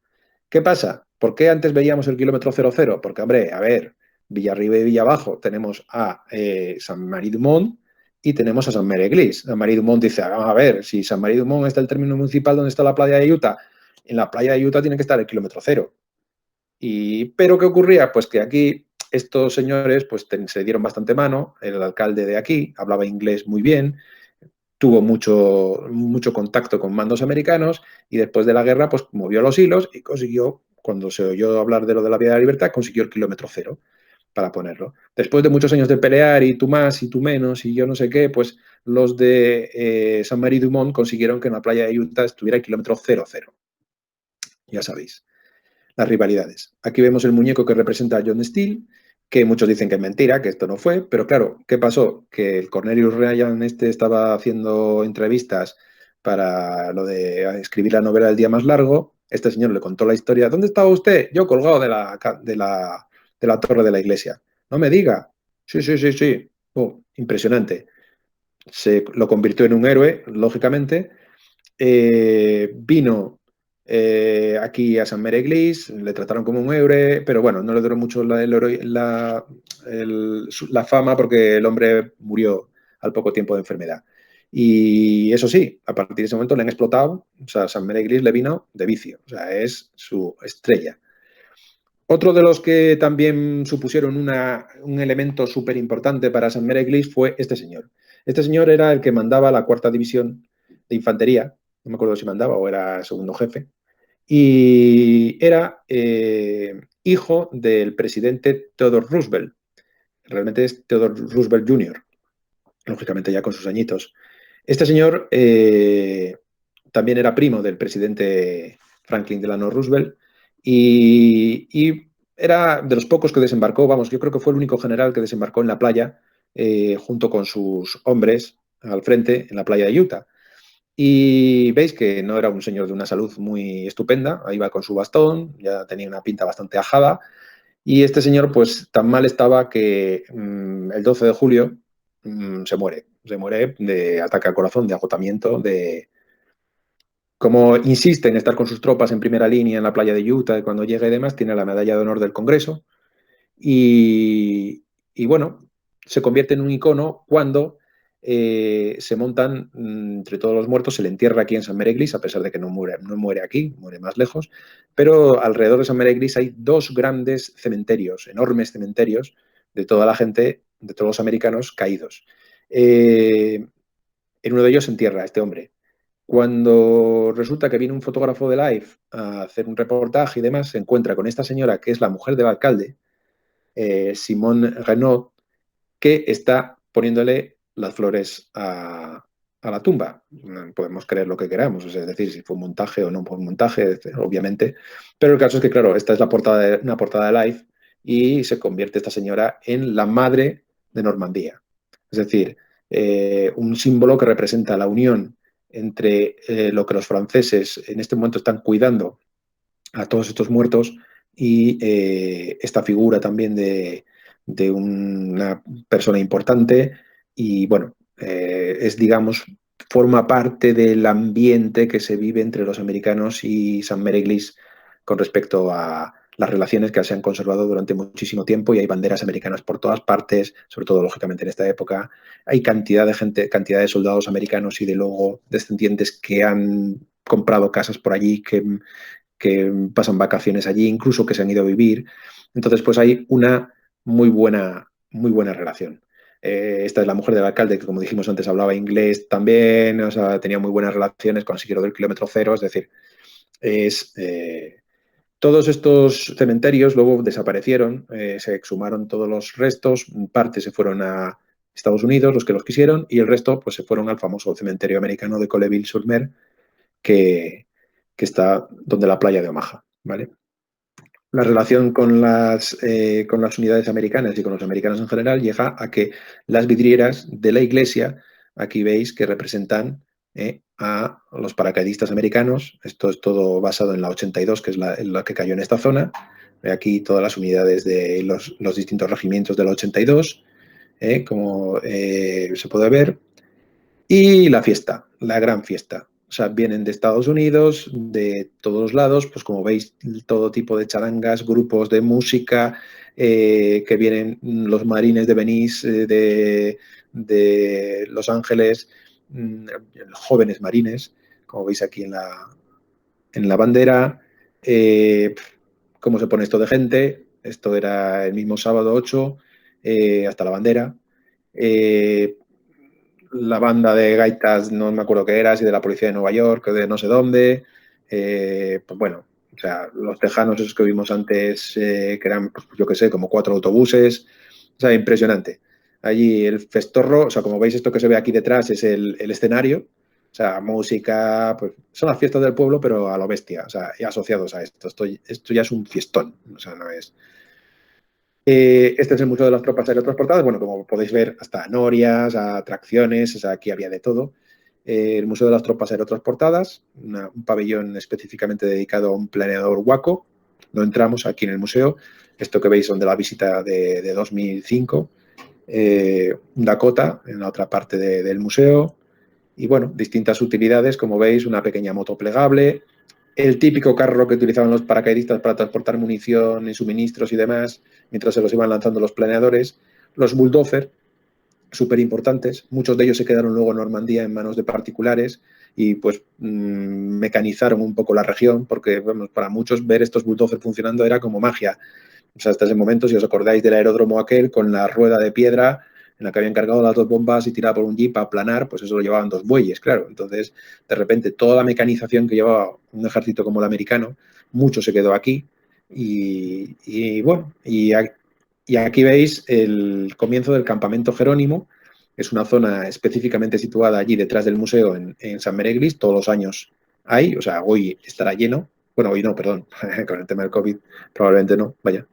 ¿Qué pasa? ¿Por qué antes veíamos el kilómetro cero cero? Porque, hombre, a ver, Villarriba y Villabajo tenemos a Saint-Marie-du-Mont y tenemos a Saint-Mereglis. Saint-Marie-du-Mont dice, vamos a ver, si Saint-Marie-du-Mont está el término municipal donde está la playa de Utah, en la playa de Utah tiene que estar el kilómetro cero. Pero ¿qué ocurría? Pues que aquí estos señores pues, se dieron bastante mano, el alcalde de aquí hablaba inglés muy bien, tuvo mucho contacto con mandos americanos y después de la guerra pues movió los hilos y consiguió, cuando se oyó hablar de lo de la Vía de la Libertad, consiguió el kilómetro cero para ponerlo. Después de muchos años de pelear y tú más y tú menos y yo no sé qué, pues los de Saint-Marie-du-Mont consiguieron que en la playa de Utah estuviera el kilómetro cero cero. Ya sabéis, las rivalidades. Aquí vemos el muñeco que representa a John Steele, que muchos dicen que es mentira, que esto no fue, pero claro, ¿qué pasó? Que el Cornelius Ryan estaba haciendo entrevistas para lo de escribir la novela El día más largo. Este señor le contó la historia. ¿Dónde estaba usted? Yo colgado de la torre de la iglesia. No me diga. Sí, sí, sí, sí. Oh, impresionante. Lo convirtió en un héroe, lógicamente. Vino aquí a San Mereglis, le trataron como un héroe, pero bueno, no le duró mucho la fama porque el hombre murió al poco tiempo de enfermedad. Y eso sí, a partir de ese momento le han explotado, o sea, San Mereglis le vino de vicio, o sea, es su estrella. Otro de los que también supusieron un elemento súper importante para San Mereglis fue este señor. Este señor era el que mandaba la cuarta división de infantería, no me acuerdo si mandaba o era segundo jefe, y era hijo del presidente Theodore Roosevelt. Realmente es Theodore Roosevelt Jr., lógicamente ya con sus añitos. Este señor también era primo del presidente Franklin Delano Roosevelt y era de los pocos que desembarcó, vamos, yo creo que fue el único general que desembarcó en la playa junto con sus hombres al frente en la playa de Utah. Y veis que no era un señor de una salud muy estupenda, iba con su bastón, ya tenía una pinta bastante ajada, y este señor pues tan mal estaba que el 12 de julio se muere de ataque al corazón, de agotamiento, como insiste en estar con sus tropas en primera línea en la playa de Utah y cuando llegue y demás, tiene la medalla de honor del Congreso y bueno, se convierte en un icono cuando se montan entre todos los muertos, se le entierra aquí en San Mereglis, a pesar de que no muere aquí, muere más lejos, pero alrededor de San Mereglis hay dos grandes cementerios, enormes cementerios de toda la gente, de todos los americanos caídos. En uno de ellos se entierra este hombre. Cuando resulta que viene un fotógrafo de Life a hacer un reportaje y demás, se encuentra con esta señora que es la mujer del alcalde, Simone Renaud, que está poniéndole las flores a la tumba. Podemos creer lo que queramos, es decir, si fue un montaje o no fue un montaje, obviamente. Pero el caso es que, claro, esta es una portada de Life y se convierte esta señora en la madre de Normandía. Es decir, un símbolo que representa la unión entre lo que los franceses en este momento están cuidando a todos estos muertos y esta figura también de una persona importante y bueno, es digamos forma parte del ambiente que se vive entre los americanos y St. Mary Glees con respecto a las relaciones que se han conservado durante muchísimo tiempo y hay banderas americanas por todas partes, sobre todo, lógicamente, en esta época. Hay cantidad de gente, cantidad de soldados americanos y de luego descendientes que han comprado casas por allí, que pasan vacaciones allí, incluso que se han ido a vivir. Entonces, pues hay una muy buena relación. Esta es la mujer del alcalde, que como dijimos antes hablaba inglés también, o sea, tenía muy buenas relaciones con Sigiro del kilómetro cero, es decir, es, todos estos cementerios luego desaparecieron, se exhumaron todos los restos, parte se fueron a Estados Unidos, los que los quisieron, y el resto pues se fueron al famoso cementerio americano de Colleville-sur-Mer, que, que está donde la playa de Omaha, ¿vale? La relación con las unidades americanas y con los americanos en general llega a que las vidrieras de la iglesia, aquí veis que representan a los paracaidistas americanos. Esto es todo basado en la 82, que es la que cayó en esta zona. Aquí todas las unidades de los distintos regimientos de la 82, como se puede ver. Y la fiesta, la gran fiesta. O sea, vienen de Estados Unidos, de todos los lados, pues como veis, todo tipo de charangas, grupos de música, que vienen los marines de Venice, de Los Ángeles, jóvenes marines, como veis aquí en la bandera. ¿Cómo se pone esto de gente? Esto era el mismo sábado 8, hasta la bandera. Eh, la banda de gaitas, no me acuerdo qué era, si de la policía de Nueva York o de no sé dónde. Pues bueno, o sea, los tejanos esos que vimos antes, que eran, pues, yo qué sé, como 4 autobuses. O sea, impresionante. Allí el festorro, o sea, como veis, esto que se ve aquí detrás es el escenario. O sea, música, pues son las fiestas del pueblo, pero a lo bestia, o sea, y asociados a esto. Esto ya es un fiestón, o sea, no es. Este es el Museo de las Tropas Aerotransportadas. Bueno, como podéis ver, hasta norias, atracciones, o sea, aquí había de todo. El Museo de las Tropas Aerotransportadas, un pabellón específicamente dedicado a un planeador Waco. No entramos aquí en el museo. Esto que veis son de la visita de 2005. Un Dakota en la otra parte del museo. Y bueno, distintas utilidades, como veis, una pequeña moto plegable, el típico carro que utilizaban los paracaidistas para transportar munición y suministros y demás, mientras se los iban lanzando los planeadores, los bulldozer, súper importantes, muchos de ellos se quedaron luego en Normandía en manos de particulares y pues mecanizaron un poco la región, porque vamos, para muchos ver estos bulldozer funcionando era como magia. O sea, hasta ese momento, si os acordáis del aeródromo aquel con la rueda de piedra en la que habían cargado las dos bombas y tirada por un jeep a planar, pues eso lo llevaban dos bueyes, claro. Entonces, de repente, toda la mecanización que llevaba un ejército como el americano, mucho se quedó aquí. Bueno, y aquí veis el comienzo del campamento Jerónimo. Es una zona específicamente situada allí detrás del museo en San Mereglis. Todos los años hay, o sea, hoy estará lleno. Bueno, hoy no, perdón, con el tema del COVID probablemente no, vaya.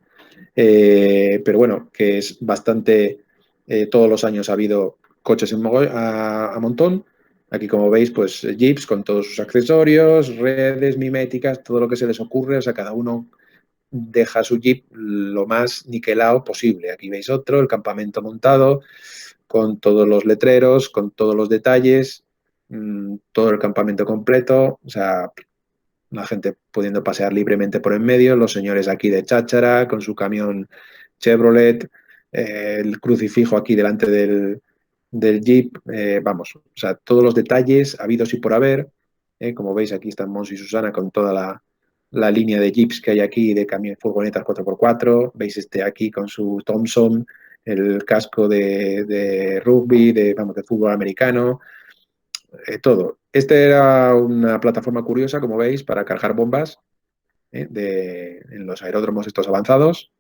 Pero bueno, que es bastante, todos los años ha habido coches a montón. Aquí, como veis, pues jeeps con todos sus accesorios, redes miméticas, todo lo que se les ocurre. O sea, cada uno deja su jeep lo más niquelado posible. Aquí veis otro, el campamento montado, con todos los letreros, con todos los detalles, todo el campamento completo. O sea, la gente pudiendo pasear libremente por en medio, los señores aquí de cháchara, con su camión Chevrolet, el crucifijo aquí delante del Jeep, vamos, o sea, todos los detalles habidos y por haber, como veis aquí están Mons y Susana con toda la línea de Jeeps que hay aquí, de camiones, furgonetas 4x4, veis este aquí con su Thompson, el casco de rugby, vamos, de fútbol americano, todo. Este era una plataforma curiosa, como veis, para cargar bombas en los aeródromos estos avanzados.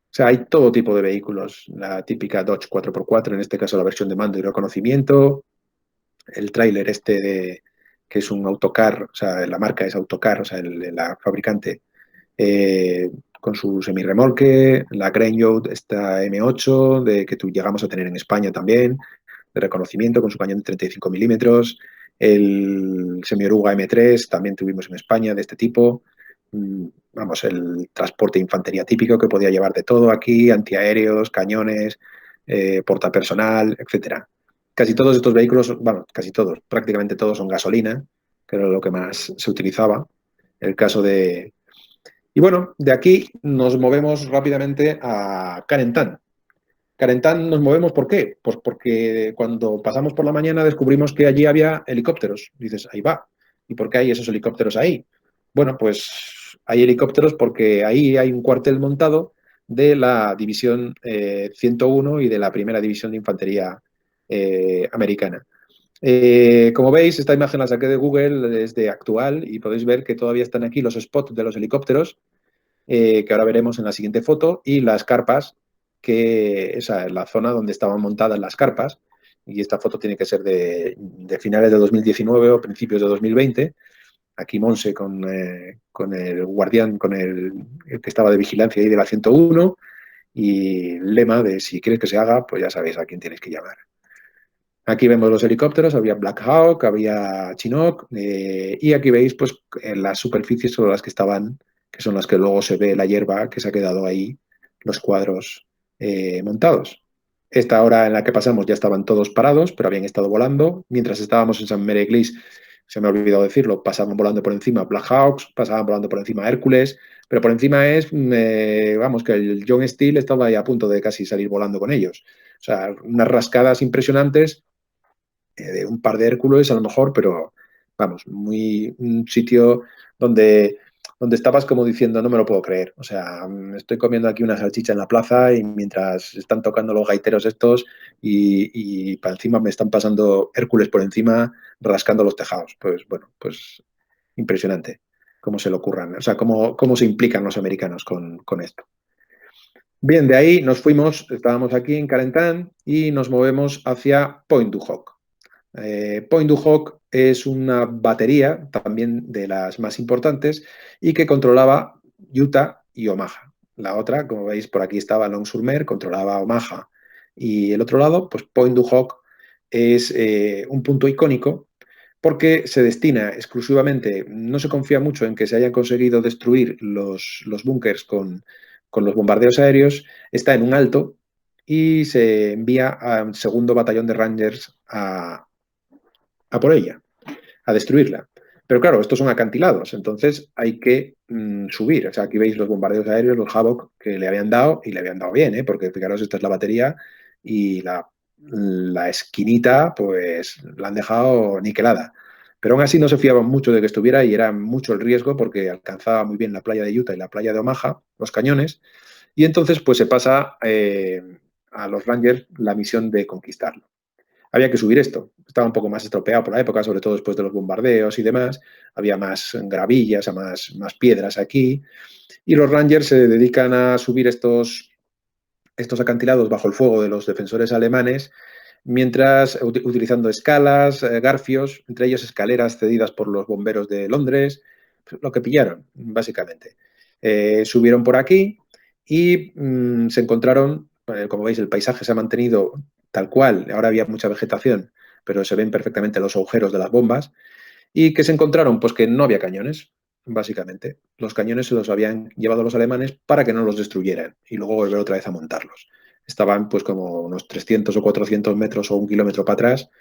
O sea, hay todo tipo de vehículos. La típica Dodge 4x4, en este caso la versión de mando y reconocimiento. El tráiler que es un autocar, o sea, la marca es autocar, o sea, la fabricante, con su semirremolque. La Grandyacht, esta M8, que llegamos a tener en España también, de reconocimiento con su cañón de 35 milímetros. El Semioruga M3 también tuvimos en España de este tipo. Vamos, el transporte de infantería típico que podía llevar de todo aquí, antiaéreos, cañones, portapersonal, etcétera. Casi todos estos vehículos, bueno, casi todos, prácticamente todos son gasolina, que era lo que más se utilizaba. El caso de... Y bueno, de aquí nos movemos rápidamente a Carentan. Carentan nos movemos, ¿por qué? Pues porque cuando pasamos por la mañana descubrimos que allí había helicópteros. Dices, ahí va. ¿Y por qué hay esos helicópteros ahí? Bueno, pues hay helicópteros porque ahí hay un cuartel montado de la División 101 y de la Primera División de Infantería americana. Como veis, esta imagen la saqué de Google, es de actual y podéis ver que todavía están aquí los spots de los helicópteros, que ahora veremos en la siguiente foto, y las carpas, que esa es la zona donde estaban montadas las carpas, y esta foto tiene que ser de finales de 2019 o principios de 2020. Aquí Monse con el guardián, con el que estaba de vigilancia ahí de la 101, y lema de si quieres que se haga, pues ya sabéis a quién tienes que llamar. Aquí vemos los helicópteros, había Black Hawk, había Chinook, y aquí veis pues en las superficies sobre las que estaban, que son las que luego se ve la hierba que se ha quedado ahí, los cuadros montados. Esta hora en la que pasamos ya estaban todos parados, pero habían estado volando. Mientras estábamos en San Mereglis, se me ha olvidado decirlo, pasaban volando por encima Black Hawks, pasaban volando por encima Hércules, pero por encima es, vamos, que el John Steele estaba ahí a punto de casi salir volando con ellos. O sea, unas rascadas impresionantes de un par de Hércules a lo mejor, pero vamos, un sitio donde estabas como diciendo, no me lo puedo creer. O sea, estoy comiendo aquí una salchicha en la plaza y mientras están tocando los gaiteros estos y para encima me están pasando Hércules por encima rascando los tejados. Pues bueno, pues impresionante cómo se lo ocurran, o sea, cómo se implican los americanos con esto. Bien, de ahí nos fuimos, estábamos aquí en Carentan y nos movemos hacia Pointe du Hoc. Pointe du Hoc es una batería, también de las más importantes, y que controlaba Utah y Omaha. La otra, como veis, por aquí estaba Long-sur-Mer, controlaba Omaha. Y el otro lado, pues Pointe du Hoc es un punto icónico porque se destina exclusivamente, no se confía mucho en que se hayan conseguido destruir los búnkers con los bombardeos aéreos, está en un alto y se envía al segundo batallón de Rangers a por ella, a destruirla. Pero claro, estos son acantilados, entonces hay que subir. O sea, aquí veis los bombardeos aéreos, los Havoc que le habían dado, y le habían dado bien, ¿eh? Porque fijaros, esta es la batería y la esquinita, pues la han dejado niquelada. Pero aún así no se fiaban mucho de que estuviera y era mucho el riesgo porque alcanzaba muy bien la playa de Utah y la playa de Omaha, los cañones, y entonces pues se pasa a los Rangers la misión de conquistarlo. Había que subir esto. Estaba un poco más estropeado por la época, sobre todo después de los bombardeos y demás. Había más gravillas, más piedras aquí. Y los Rangers se dedican a subir estos acantilados bajo el fuego de los defensores alemanes, mientras utilizando escalas, garfios, entre ellos escaleras cedidas por los bomberos de Londres, lo que pillaron, básicamente. Subieron por aquí y se encontraron, como veis, el paisaje se ha mantenido tal cual, ahora había mucha vegetación, pero se ven perfectamente los agujeros de las bombas. ¿Y qué se encontraron? Pues que no había cañones, básicamente. Los cañones se los habían llevado los alemanes para que no los destruyeran y luego volver otra vez a montarlos. Estaban pues como unos 300 o 400 metros o 1 kilómetro para atrás,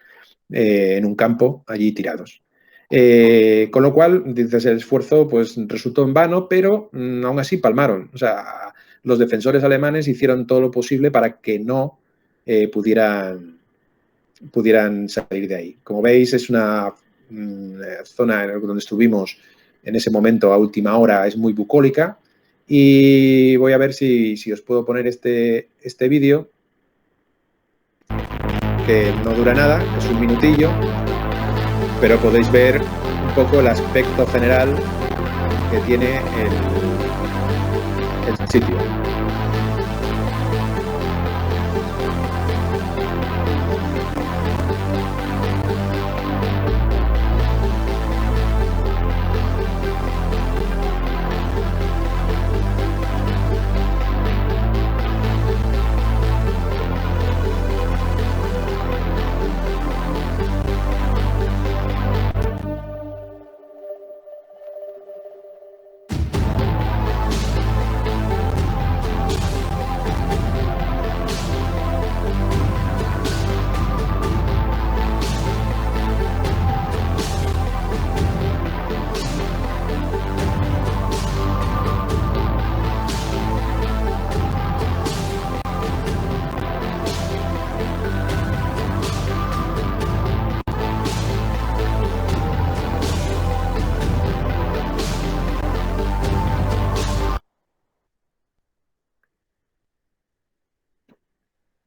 en un campo, allí tirados. Con lo cual, dices, el esfuerzo pues resultó en vano, pero aún así palmaron. O sea, los defensores alemanes hicieron todo lo posible para que no pudieran salir de ahí. Como veis, es una zona donde estuvimos en ese momento a última hora, es muy bucólica, y voy a ver si os puedo poner este vídeo, que no dura nada, es un minutillo, pero podéis ver un poco el aspecto general que tiene el sitio.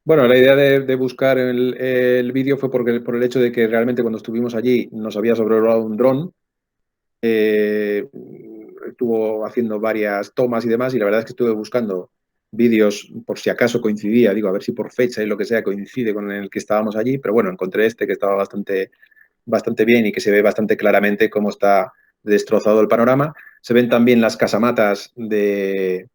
Bueno, la idea de buscar el vídeo fue por el hecho de que realmente cuando estuvimos allí nos había sobrevolado un dron. Estuvo haciendo varias tomas y demás, y la verdad es que estuve buscando vídeos por si acaso coincidía, digo, a ver si por fecha y lo que sea coincide con el que estábamos allí, pero bueno, encontré este que estaba bastante bien y que se ve bastante claramente cómo está destrozado el panorama. Se ven también las casamatas que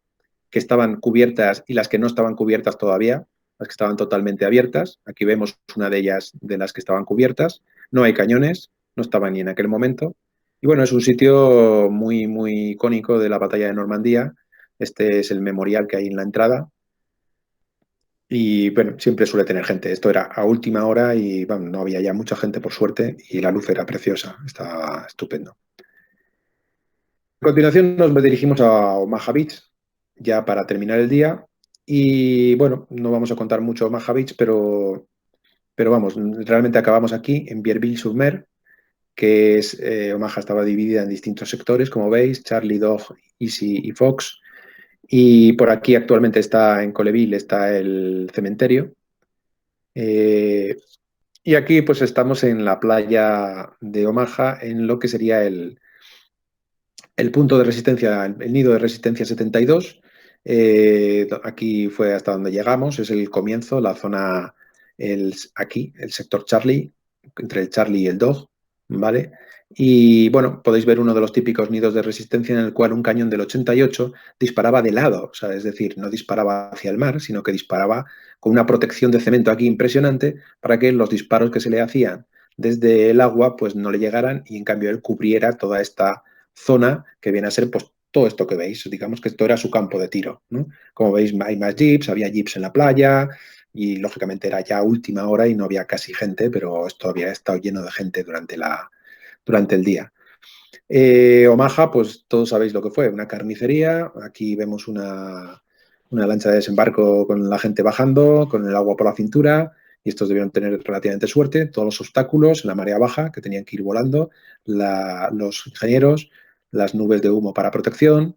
estaban cubiertas y las que no estaban cubiertas todavía, las que estaban totalmente abiertas. Aquí vemos una de ellas de las que estaban cubiertas. No hay cañones, no estaban ni en aquel momento. Y bueno, es un sitio muy, muy icónico de la batalla de Normandía. Este es el memorial que hay en la entrada. Y bueno, siempre suele tener gente. Esto era a última hora y bueno, no había ya mucha gente por suerte y la luz era preciosa, estaba estupendo. A continuación nos dirigimos a Omaha Beach, ya para terminar el día. Y bueno, no vamos a contar mucho Omaha Beach, pero vamos, realmente acabamos aquí en Bierville-sur-Mer, que es, Omaha estaba dividida en distintos sectores, como veis, Charlie, Dog, Easy y Fox. Y por aquí actualmente está en Colleyville, está el cementerio. Eh, y aquí pues estamos en la playa de Omaha, en lo que sería el punto de resistencia, el nido de resistencia 72. Aquí fue hasta donde llegamos, es el comienzo, la zona, aquí, el sector Charlie, entre el Charlie y el Dog, ¿vale? Y bueno, podéis ver uno de los típicos nidos de resistencia en el cual un cañón del 88 disparaba de lado, o sea, es decir, no disparaba hacia el mar, sino que disparaba con una protección de cemento aquí impresionante para que los disparos que se le hacían desde el agua pues no le llegaran y en cambio él cubriera toda esta zona que viene a ser pues todo esto que veis. Digamos que esto era su campo de tiro, ¿no? Como veis, hay más jeeps, había jeeps en la playa y lógicamente era ya última hora y no había casi gente, pero esto había estado lleno de gente durante el día. Omaha, pues todos sabéis lo que fue, una carnicería. Aquí vemos una lancha de desembarco con la gente bajando, con el agua por la cintura, y estos debieron tener relativamente suerte. Todos los obstáculos, la marea baja, que tenían que ir volando, los ingenieros, las nubes de humo para protección.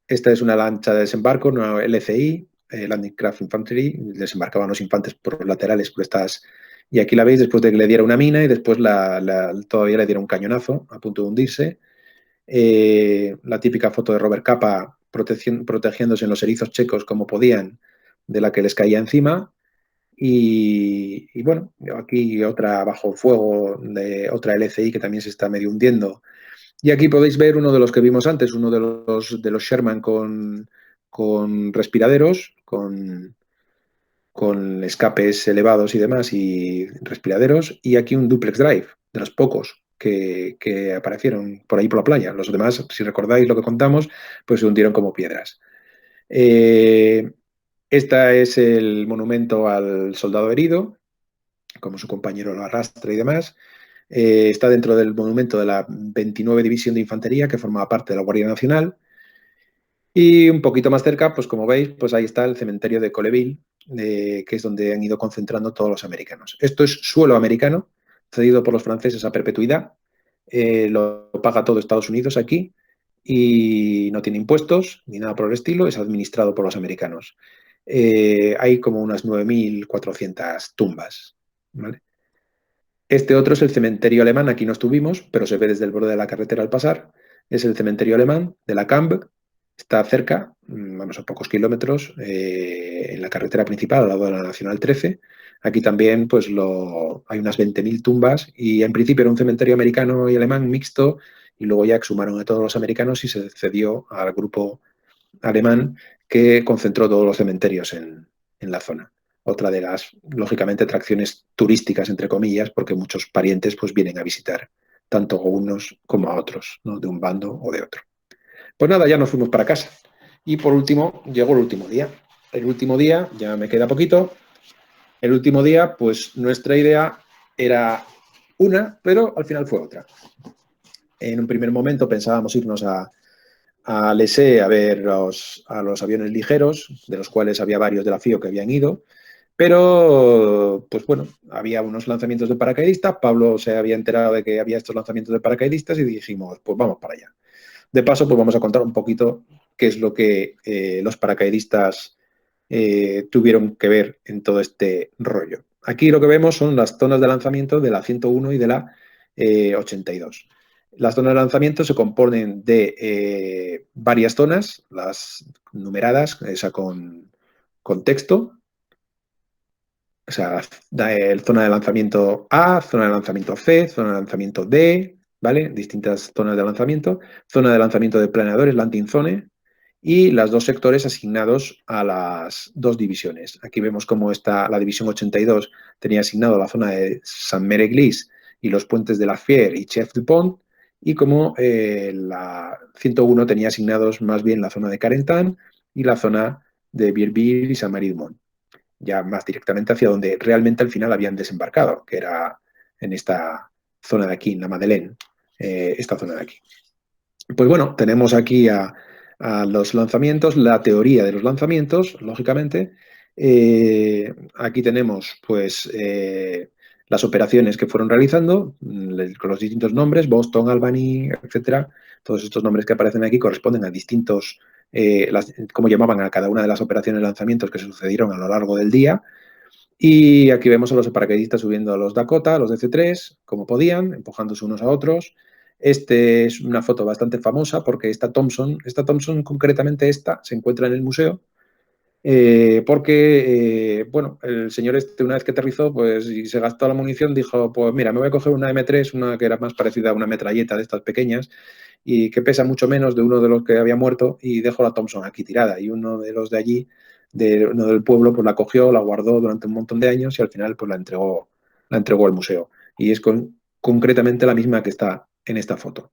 Esta es una lancha de desembarco, una LCI, Landing Craft Infantry, desembarcaban los infantes por los laterales por estas. Y aquí la veis después de que le diera una mina y después todavía le diera un cañonazo a punto de hundirse. La típica foto de Robert Capa protegiéndose en los erizos checos como podían de la que les caía encima. Y bueno, aquí otra bajo fuego de otra LCI que también se está medio hundiendo. Y aquí podéis ver uno de los que vimos antes, uno de los Sherman con respiraderos, con escapes elevados y demás, y respiraderos, y aquí un duplex drive, de los pocos que aparecieron por ahí por la playa. Los demás, si recordáis lo que contamos, pues se hundieron como piedras. Este es el monumento al soldado herido, como su compañero lo arrastra y demás. Está dentro del monumento de la 29 División de Infantería, que formaba parte de la Guardia Nacional. Y un poquito más cerca, pues como veis, pues ahí está el cementerio de Colleyville, que es donde han ido concentrando todos los americanos. Esto es suelo americano, cedido por los franceses a perpetuidad. Lo paga todo Estados Unidos aquí y no tiene impuestos ni nada por el estilo, es administrado por los americanos. Hay como unas 9.400 tumbas, ¿vale? Este otro es el cementerio alemán, aquí no estuvimos, pero se ve desde el borde de la carretera al pasar. Es el cementerio alemán de la Camp, está cerca, vamos a pocos kilómetros, en la carretera principal, al lado de la Nacional 13. Aquí también pues hay unas 20.000 tumbas y en principio era un cementerio americano y alemán mixto y luego ya exhumaron a todos los americanos y se cedió al grupo alemán que concentró todos los cementerios en la zona. Otra de las, lógicamente, atracciones turísticas, entre comillas, porque muchos parientes pues, vienen a visitar tanto a unos como a otros, ¿no? De un bando o de otro. Pues nada, ya nos fuimos para casa. Y por último, llegó el último día. El último día, ya me queda poquito, el último día, pues nuestra idea era una, pero al final fue otra. En un primer momento pensábamos irnos a Lessé a ver a los aviones ligeros, de los cuales había varios de la FIO que habían ido, pero, pues bueno, había unos lanzamientos de paracaidistas, Pablo se había enterado de que había estos lanzamientos de paracaidistas y dijimos, pues vamos para allá. De paso, pues vamos a contar un poquito qué es lo que los paracaidistas tuvieron que ver en todo este rollo. Aquí lo que vemos son las zonas de lanzamiento de la 101 y de la 82. Las zonas de lanzamiento se componen de varias zonas, las numeradas, esa con texto, o sea, zona de lanzamiento A, zona de lanzamiento C, zona de lanzamiento D, ¿vale? Distintas zonas de lanzamiento, zona de lanzamiento de planeadores, landing zone, y los dos sectores asignados a las dos divisiones. Aquí vemos cómo está la división 82 tenía asignado la zona de Saint-Mère-Église y los puentes de la Fière y Chef-du-Pont, y como la 101 tenía asignados más bien la zona de Carentan y la zona de Bierville y Saint-Marie-du-Mont, ya más directamente hacia donde realmente al final habían desembarcado, que era en esta zona de aquí, en la Madeleine, esta zona de aquí. Pues bueno, tenemos aquí a los lanzamientos, la teoría de los lanzamientos, lógicamente. Aquí tenemos, pues, las operaciones que fueron realizando, con los distintos nombres, Boston, Albany, etcétera. Todos estos nombres que aparecen aquí corresponden a distintos, como llamaban a cada una de las operaciones de lanzamientos que se sucedieron a lo largo del día. Y aquí vemos a los paracaidistas subiendo a los Dakota, a los DC-3, como podían, empujándose unos a otros. Este es una foto bastante famosa porque esta Thompson, concretamente esta, se encuentra en el museo, porque, bueno, el señor este una vez que aterrizó, pues y se gastó la munición, dijo, pues mira, me voy a coger una M3, una que era más parecida a una metralleta de estas pequeñas y que pesa mucho menos de uno de los que había muerto, y dejo la Thompson aquí tirada. Y uno de los de allí, uno del pueblo, pues la cogió, la guardó durante un montón de años y al final pues la entregó al museo. Y es concretamente la misma que está en esta foto.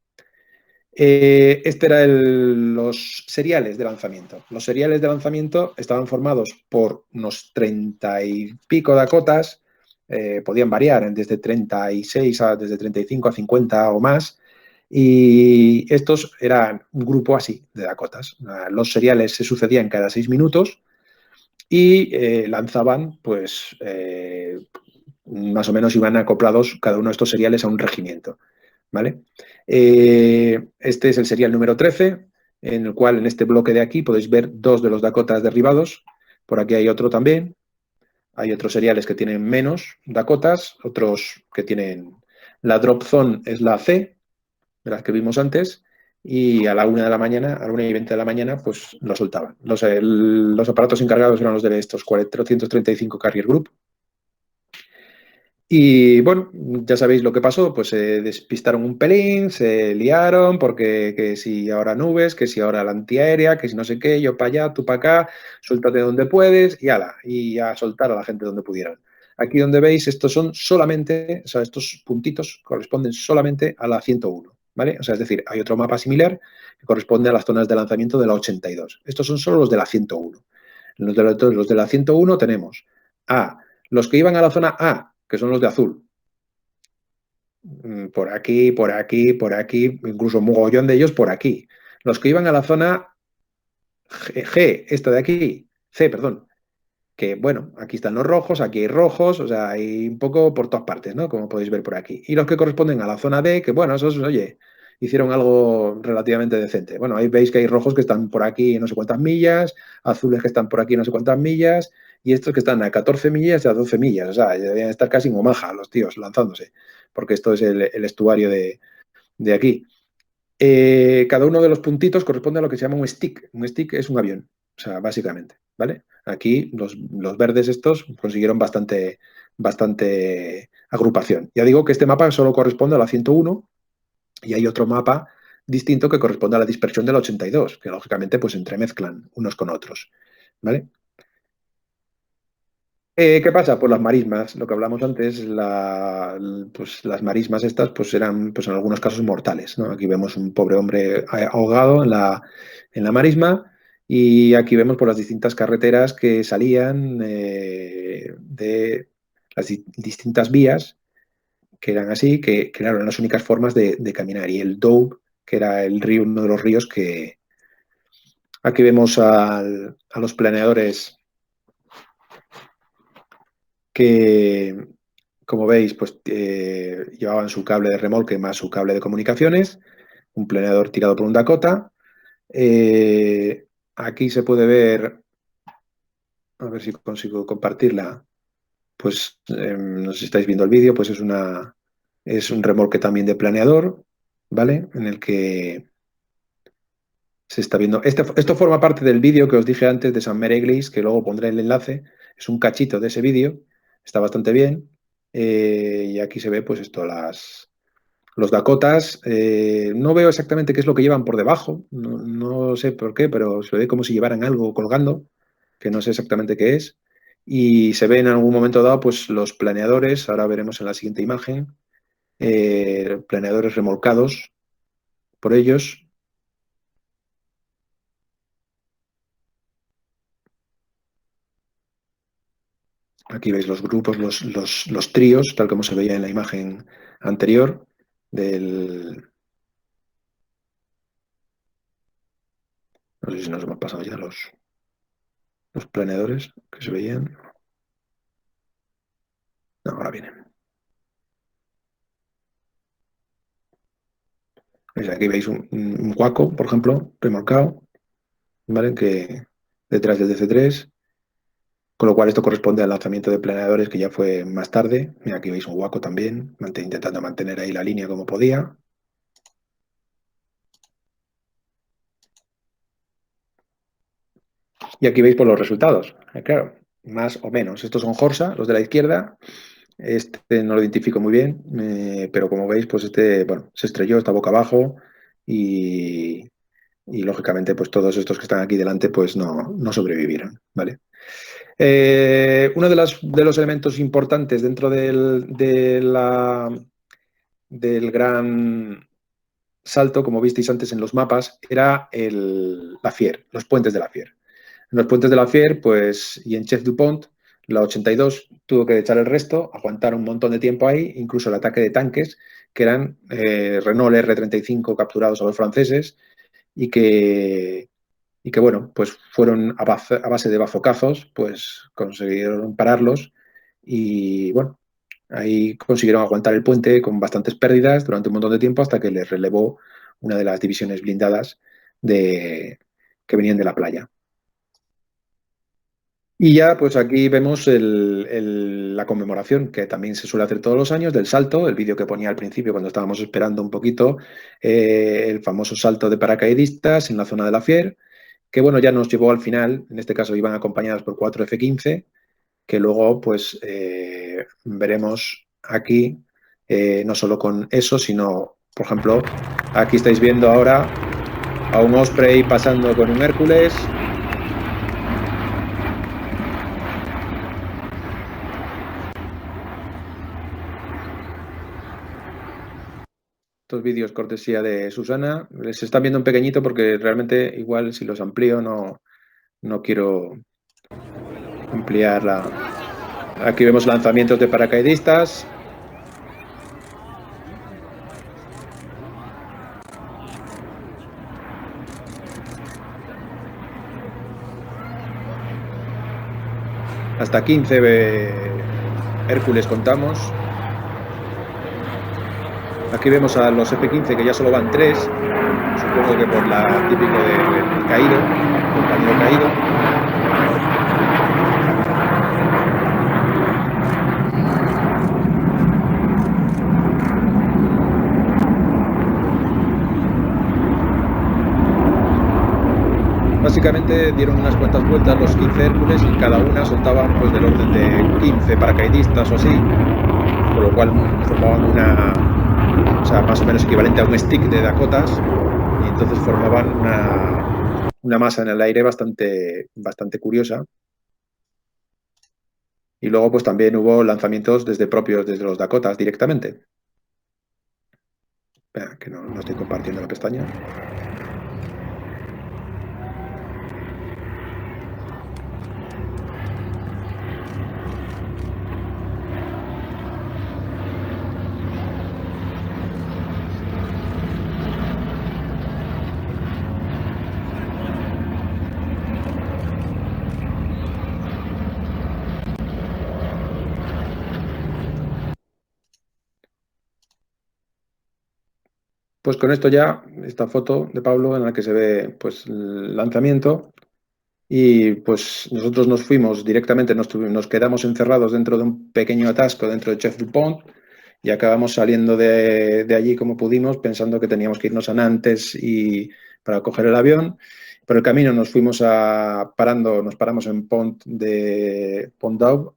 Este era los seriales de lanzamiento. Los seriales de lanzamiento estaban formados por unos 30 y pico Dakotas, podían variar desde 36 desde 35 a 50 o más, y estos eran un grupo así de Dakotas. Los seriales se sucedían cada 6 minutos y lanzaban, pues, más o menos iban acoplados cada uno de estos seriales a un regimiento, ¿vale? Este es el serial número 13, en el cual en este bloque de aquí podéis ver dos de los Dakotas derribados. Por aquí hay otro también. Hay otros seriales que tienen menos Dakotas, otros que tienen... La drop zone es la C, de las que vimos antes, y a la 1 de la mañana, a la 1:20 de la mañana, pues lo soltaban. Los aparatos encargados eran los de estos 435 Carrier Group. Y bueno, ya sabéis lo que pasó, pues se despistaron un pelín, se liaron, porque que si ahora nubes, que si ahora la antiaérea, que si no sé qué, yo para allá, tú para acá, suéltate donde puedes y ala, y a soltar a la gente donde pudieran. Aquí donde veis, estos son solamente, o sea, estos puntitos corresponden solamente a la 101, ¿vale? O sea, es decir, hay otro mapa similar que corresponde a las zonas de lanzamiento de la 82. Estos son solo los de la 101. Los de la 101 tenemos a los que iban a la zona A, que son los de azul. Por aquí, por aquí, por aquí, incluso un mogollón de ellos por aquí. Los que iban a la zona G, esta de aquí, C, perdón, que bueno, aquí están los rojos, aquí hay rojos, o sea, hay un poco por todas partes, ¿no? Como podéis ver por aquí. Y los que corresponden a la zona D, que bueno, esos, oye, hicieron algo relativamente decente. Bueno, ahí veis que hay rojos que están por aquí no sé cuántas millas, azules que están por aquí no sé cuántas millas, y estos que están a 14 millas y a 12 millas. O sea, deberían estar casi en Omaha los tíos lanzándose, porque esto es el estuario de aquí. Cada uno de los puntitos corresponde a lo que se llama un stick. Un stick es un avión, o sea, básicamente, ¿vale? Aquí los verdes estos consiguieron bastante agrupación. Ya digo que este mapa solo corresponde a la 101 y hay otro mapa distinto que corresponde a la dispersión de la 82, que lógicamente pues entremezclan unos con otros, ¿vale? ¿Qué pasa? Pues las marismas, lo que hablamos antes, pues las marismas estas pues eran pues en algunos casos mortales, ¿no? Aquí vemos un pobre hombre ahogado en la marisma, y aquí vemos por las distintas carreteras que salían de las distintas vías, que eran así, que eran las únicas formas de caminar, y el Doub, que era el río, uno de los ríos que... Aquí vemos a los planeadores que, como veis, pues llevaban su cable de remolque más su cable de comunicaciones, un planeador tirado por un Dakota. Aquí se puede ver a ver si consigo compartirla. Pues no sé si estáis viendo el vídeo, pues es un remolque también de planeador, ¿vale? En el que se está viendo. Esto forma parte del vídeo que os dije antes de San Mereglis, que luego pondré el enlace. Es un cachito de ese vídeo, está bastante bien. Y aquí se ve, pues esto, los Dakotas. No veo exactamente qué es lo que llevan por debajo, no sé por qué, pero se ve como si llevaran algo colgando, que no sé exactamente qué es. Y se ve en algún momento dado, pues los planeadores, ahora veremos en la siguiente imagen, planeadores remolcados por ellos. Aquí veis los grupos, los tríos, tal como se veía en la imagen anterior del... No sé si nos hemos pasado ya los planeadores que se veían. No, ahora vienen. Aquí veis un guaco, por ejemplo, remolcado, ¿vale? Que detrás del DC-3, con lo cual esto corresponde al lanzamiento de planeadores que ya fue más tarde. Mira, aquí veis un guaco también, intentando mantener ahí la línea como podía. Y aquí veis por los resultados. Claro, más o menos. Estos son Horsa, los de la izquierda. Este no lo identifico muy bien, pero como veis, pues este, bueno, se estrelló, está boca abajo y lógicamente, pues todos estos que están aquí delante, pues no sobrevivieron, ¿vale? Uno de los elementos importantes dentro del gran salto, como visteis antes en los mapas, era la Fier, los puentes de la Fier. En los puentes de la Fier, pues, y en Chef Dupont, la 82 tuvo que echar el resto, aguantar un montón de tiempo ahí, incluso el ataque de tanques, que eran Renault R-35 capturados a los franceses y que bueno, pues fueron a base de bazocazos, pues consiguieron pararlos y bueno, ahí consiguieron aguantar el puente con bastantes pérdidas durante un montón de tiempo hasta que les relevó una de las divisiones blindadas que venían de la playa. Y ya, pues aquí vemos la conmemoración que también se suele hacer todos los años del salto, el vídeo que ponía al principio cuando estábamos esperando un poquito, el famoso salto de paracaidistas en la zona de la Fier, que bueno, ya nos llevó al final, en este caso iban acompañadas por 4 F-15, que luego pues veremos aquí, no solo con eso, sino, por ejemplo, aquí estáis viendo ahora a un Osprey pasando con un Hércules. Estos vídeos cortesía de Susana. Les están viendo en pequeñito porque realmente igual si los amplío no quiero ampliar. Aquí vemos lanzamientos de paracaidistas. Hasta 15 Hércules contamos. Aquí vemos a los F-15 que ya solo van 3. Supongo que por la típico del caído, compañero caído. Básicamente dieron unas cuantas vueltas los 15 Hércules y cada una soltaban pues del orden de 15 paracaidistas o así, con lo cual formaban o sea, más o menos equivalente a un stick de Dakotas, y entonces formaban una masa en el aire bastante curiosa. Y luego pues también hubo lanzamientos desde los Dakotas directamente. Espera, que no estoy compartiendo la pestaña. Pues con esto ya, esta foto de Pablo en la que se ve pues el lanzamiento, Y pues nosotros nos fuimos directamente, nos quedamos encerrados dentro de un pequeño atasco dentro de Chef Dupont y acabamos saliendo de allí como pudimos, pensando que teníamos que irnos a Nantes y para coger el avión. Por el camino nos fuimos nos paramos en Pont d'Au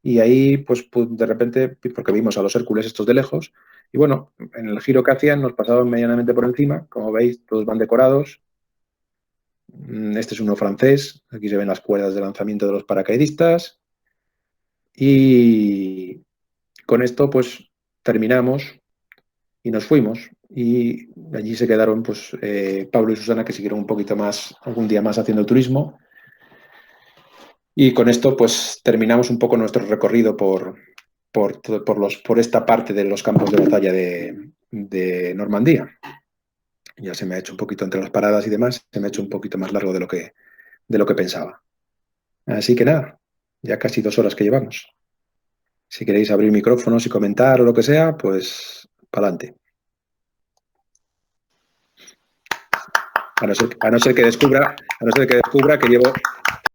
y ahí pues de repente, porque vimos a los Hércules estos de lejos, y bueno, en el giro que hacían nos pasaban medianamente por encima, como veis, todos van decorados. Este es uno francés, aquí se ven las cuerdas de lanzamiento de los paracaidistas y con esto pues terminamos y nos fuimos y allí se quedaron pues Pablo y Susana, que siguieron un poquito más, algún día más haciendo turismo, y con esto pues terminamos un poco nuestro recorrido por esta parte de los campos de batalla de Normandía. Ya se me ha hecho un poquito entre las paradas y demás, se me ha hecho un poquito más largo de lo que pensaba. Así que nada, ya casi 2 horas que llevamos. Si queréis abrir micrófonos y comentar o lo que sea, pues para adelante. A no ser que descubra que llevo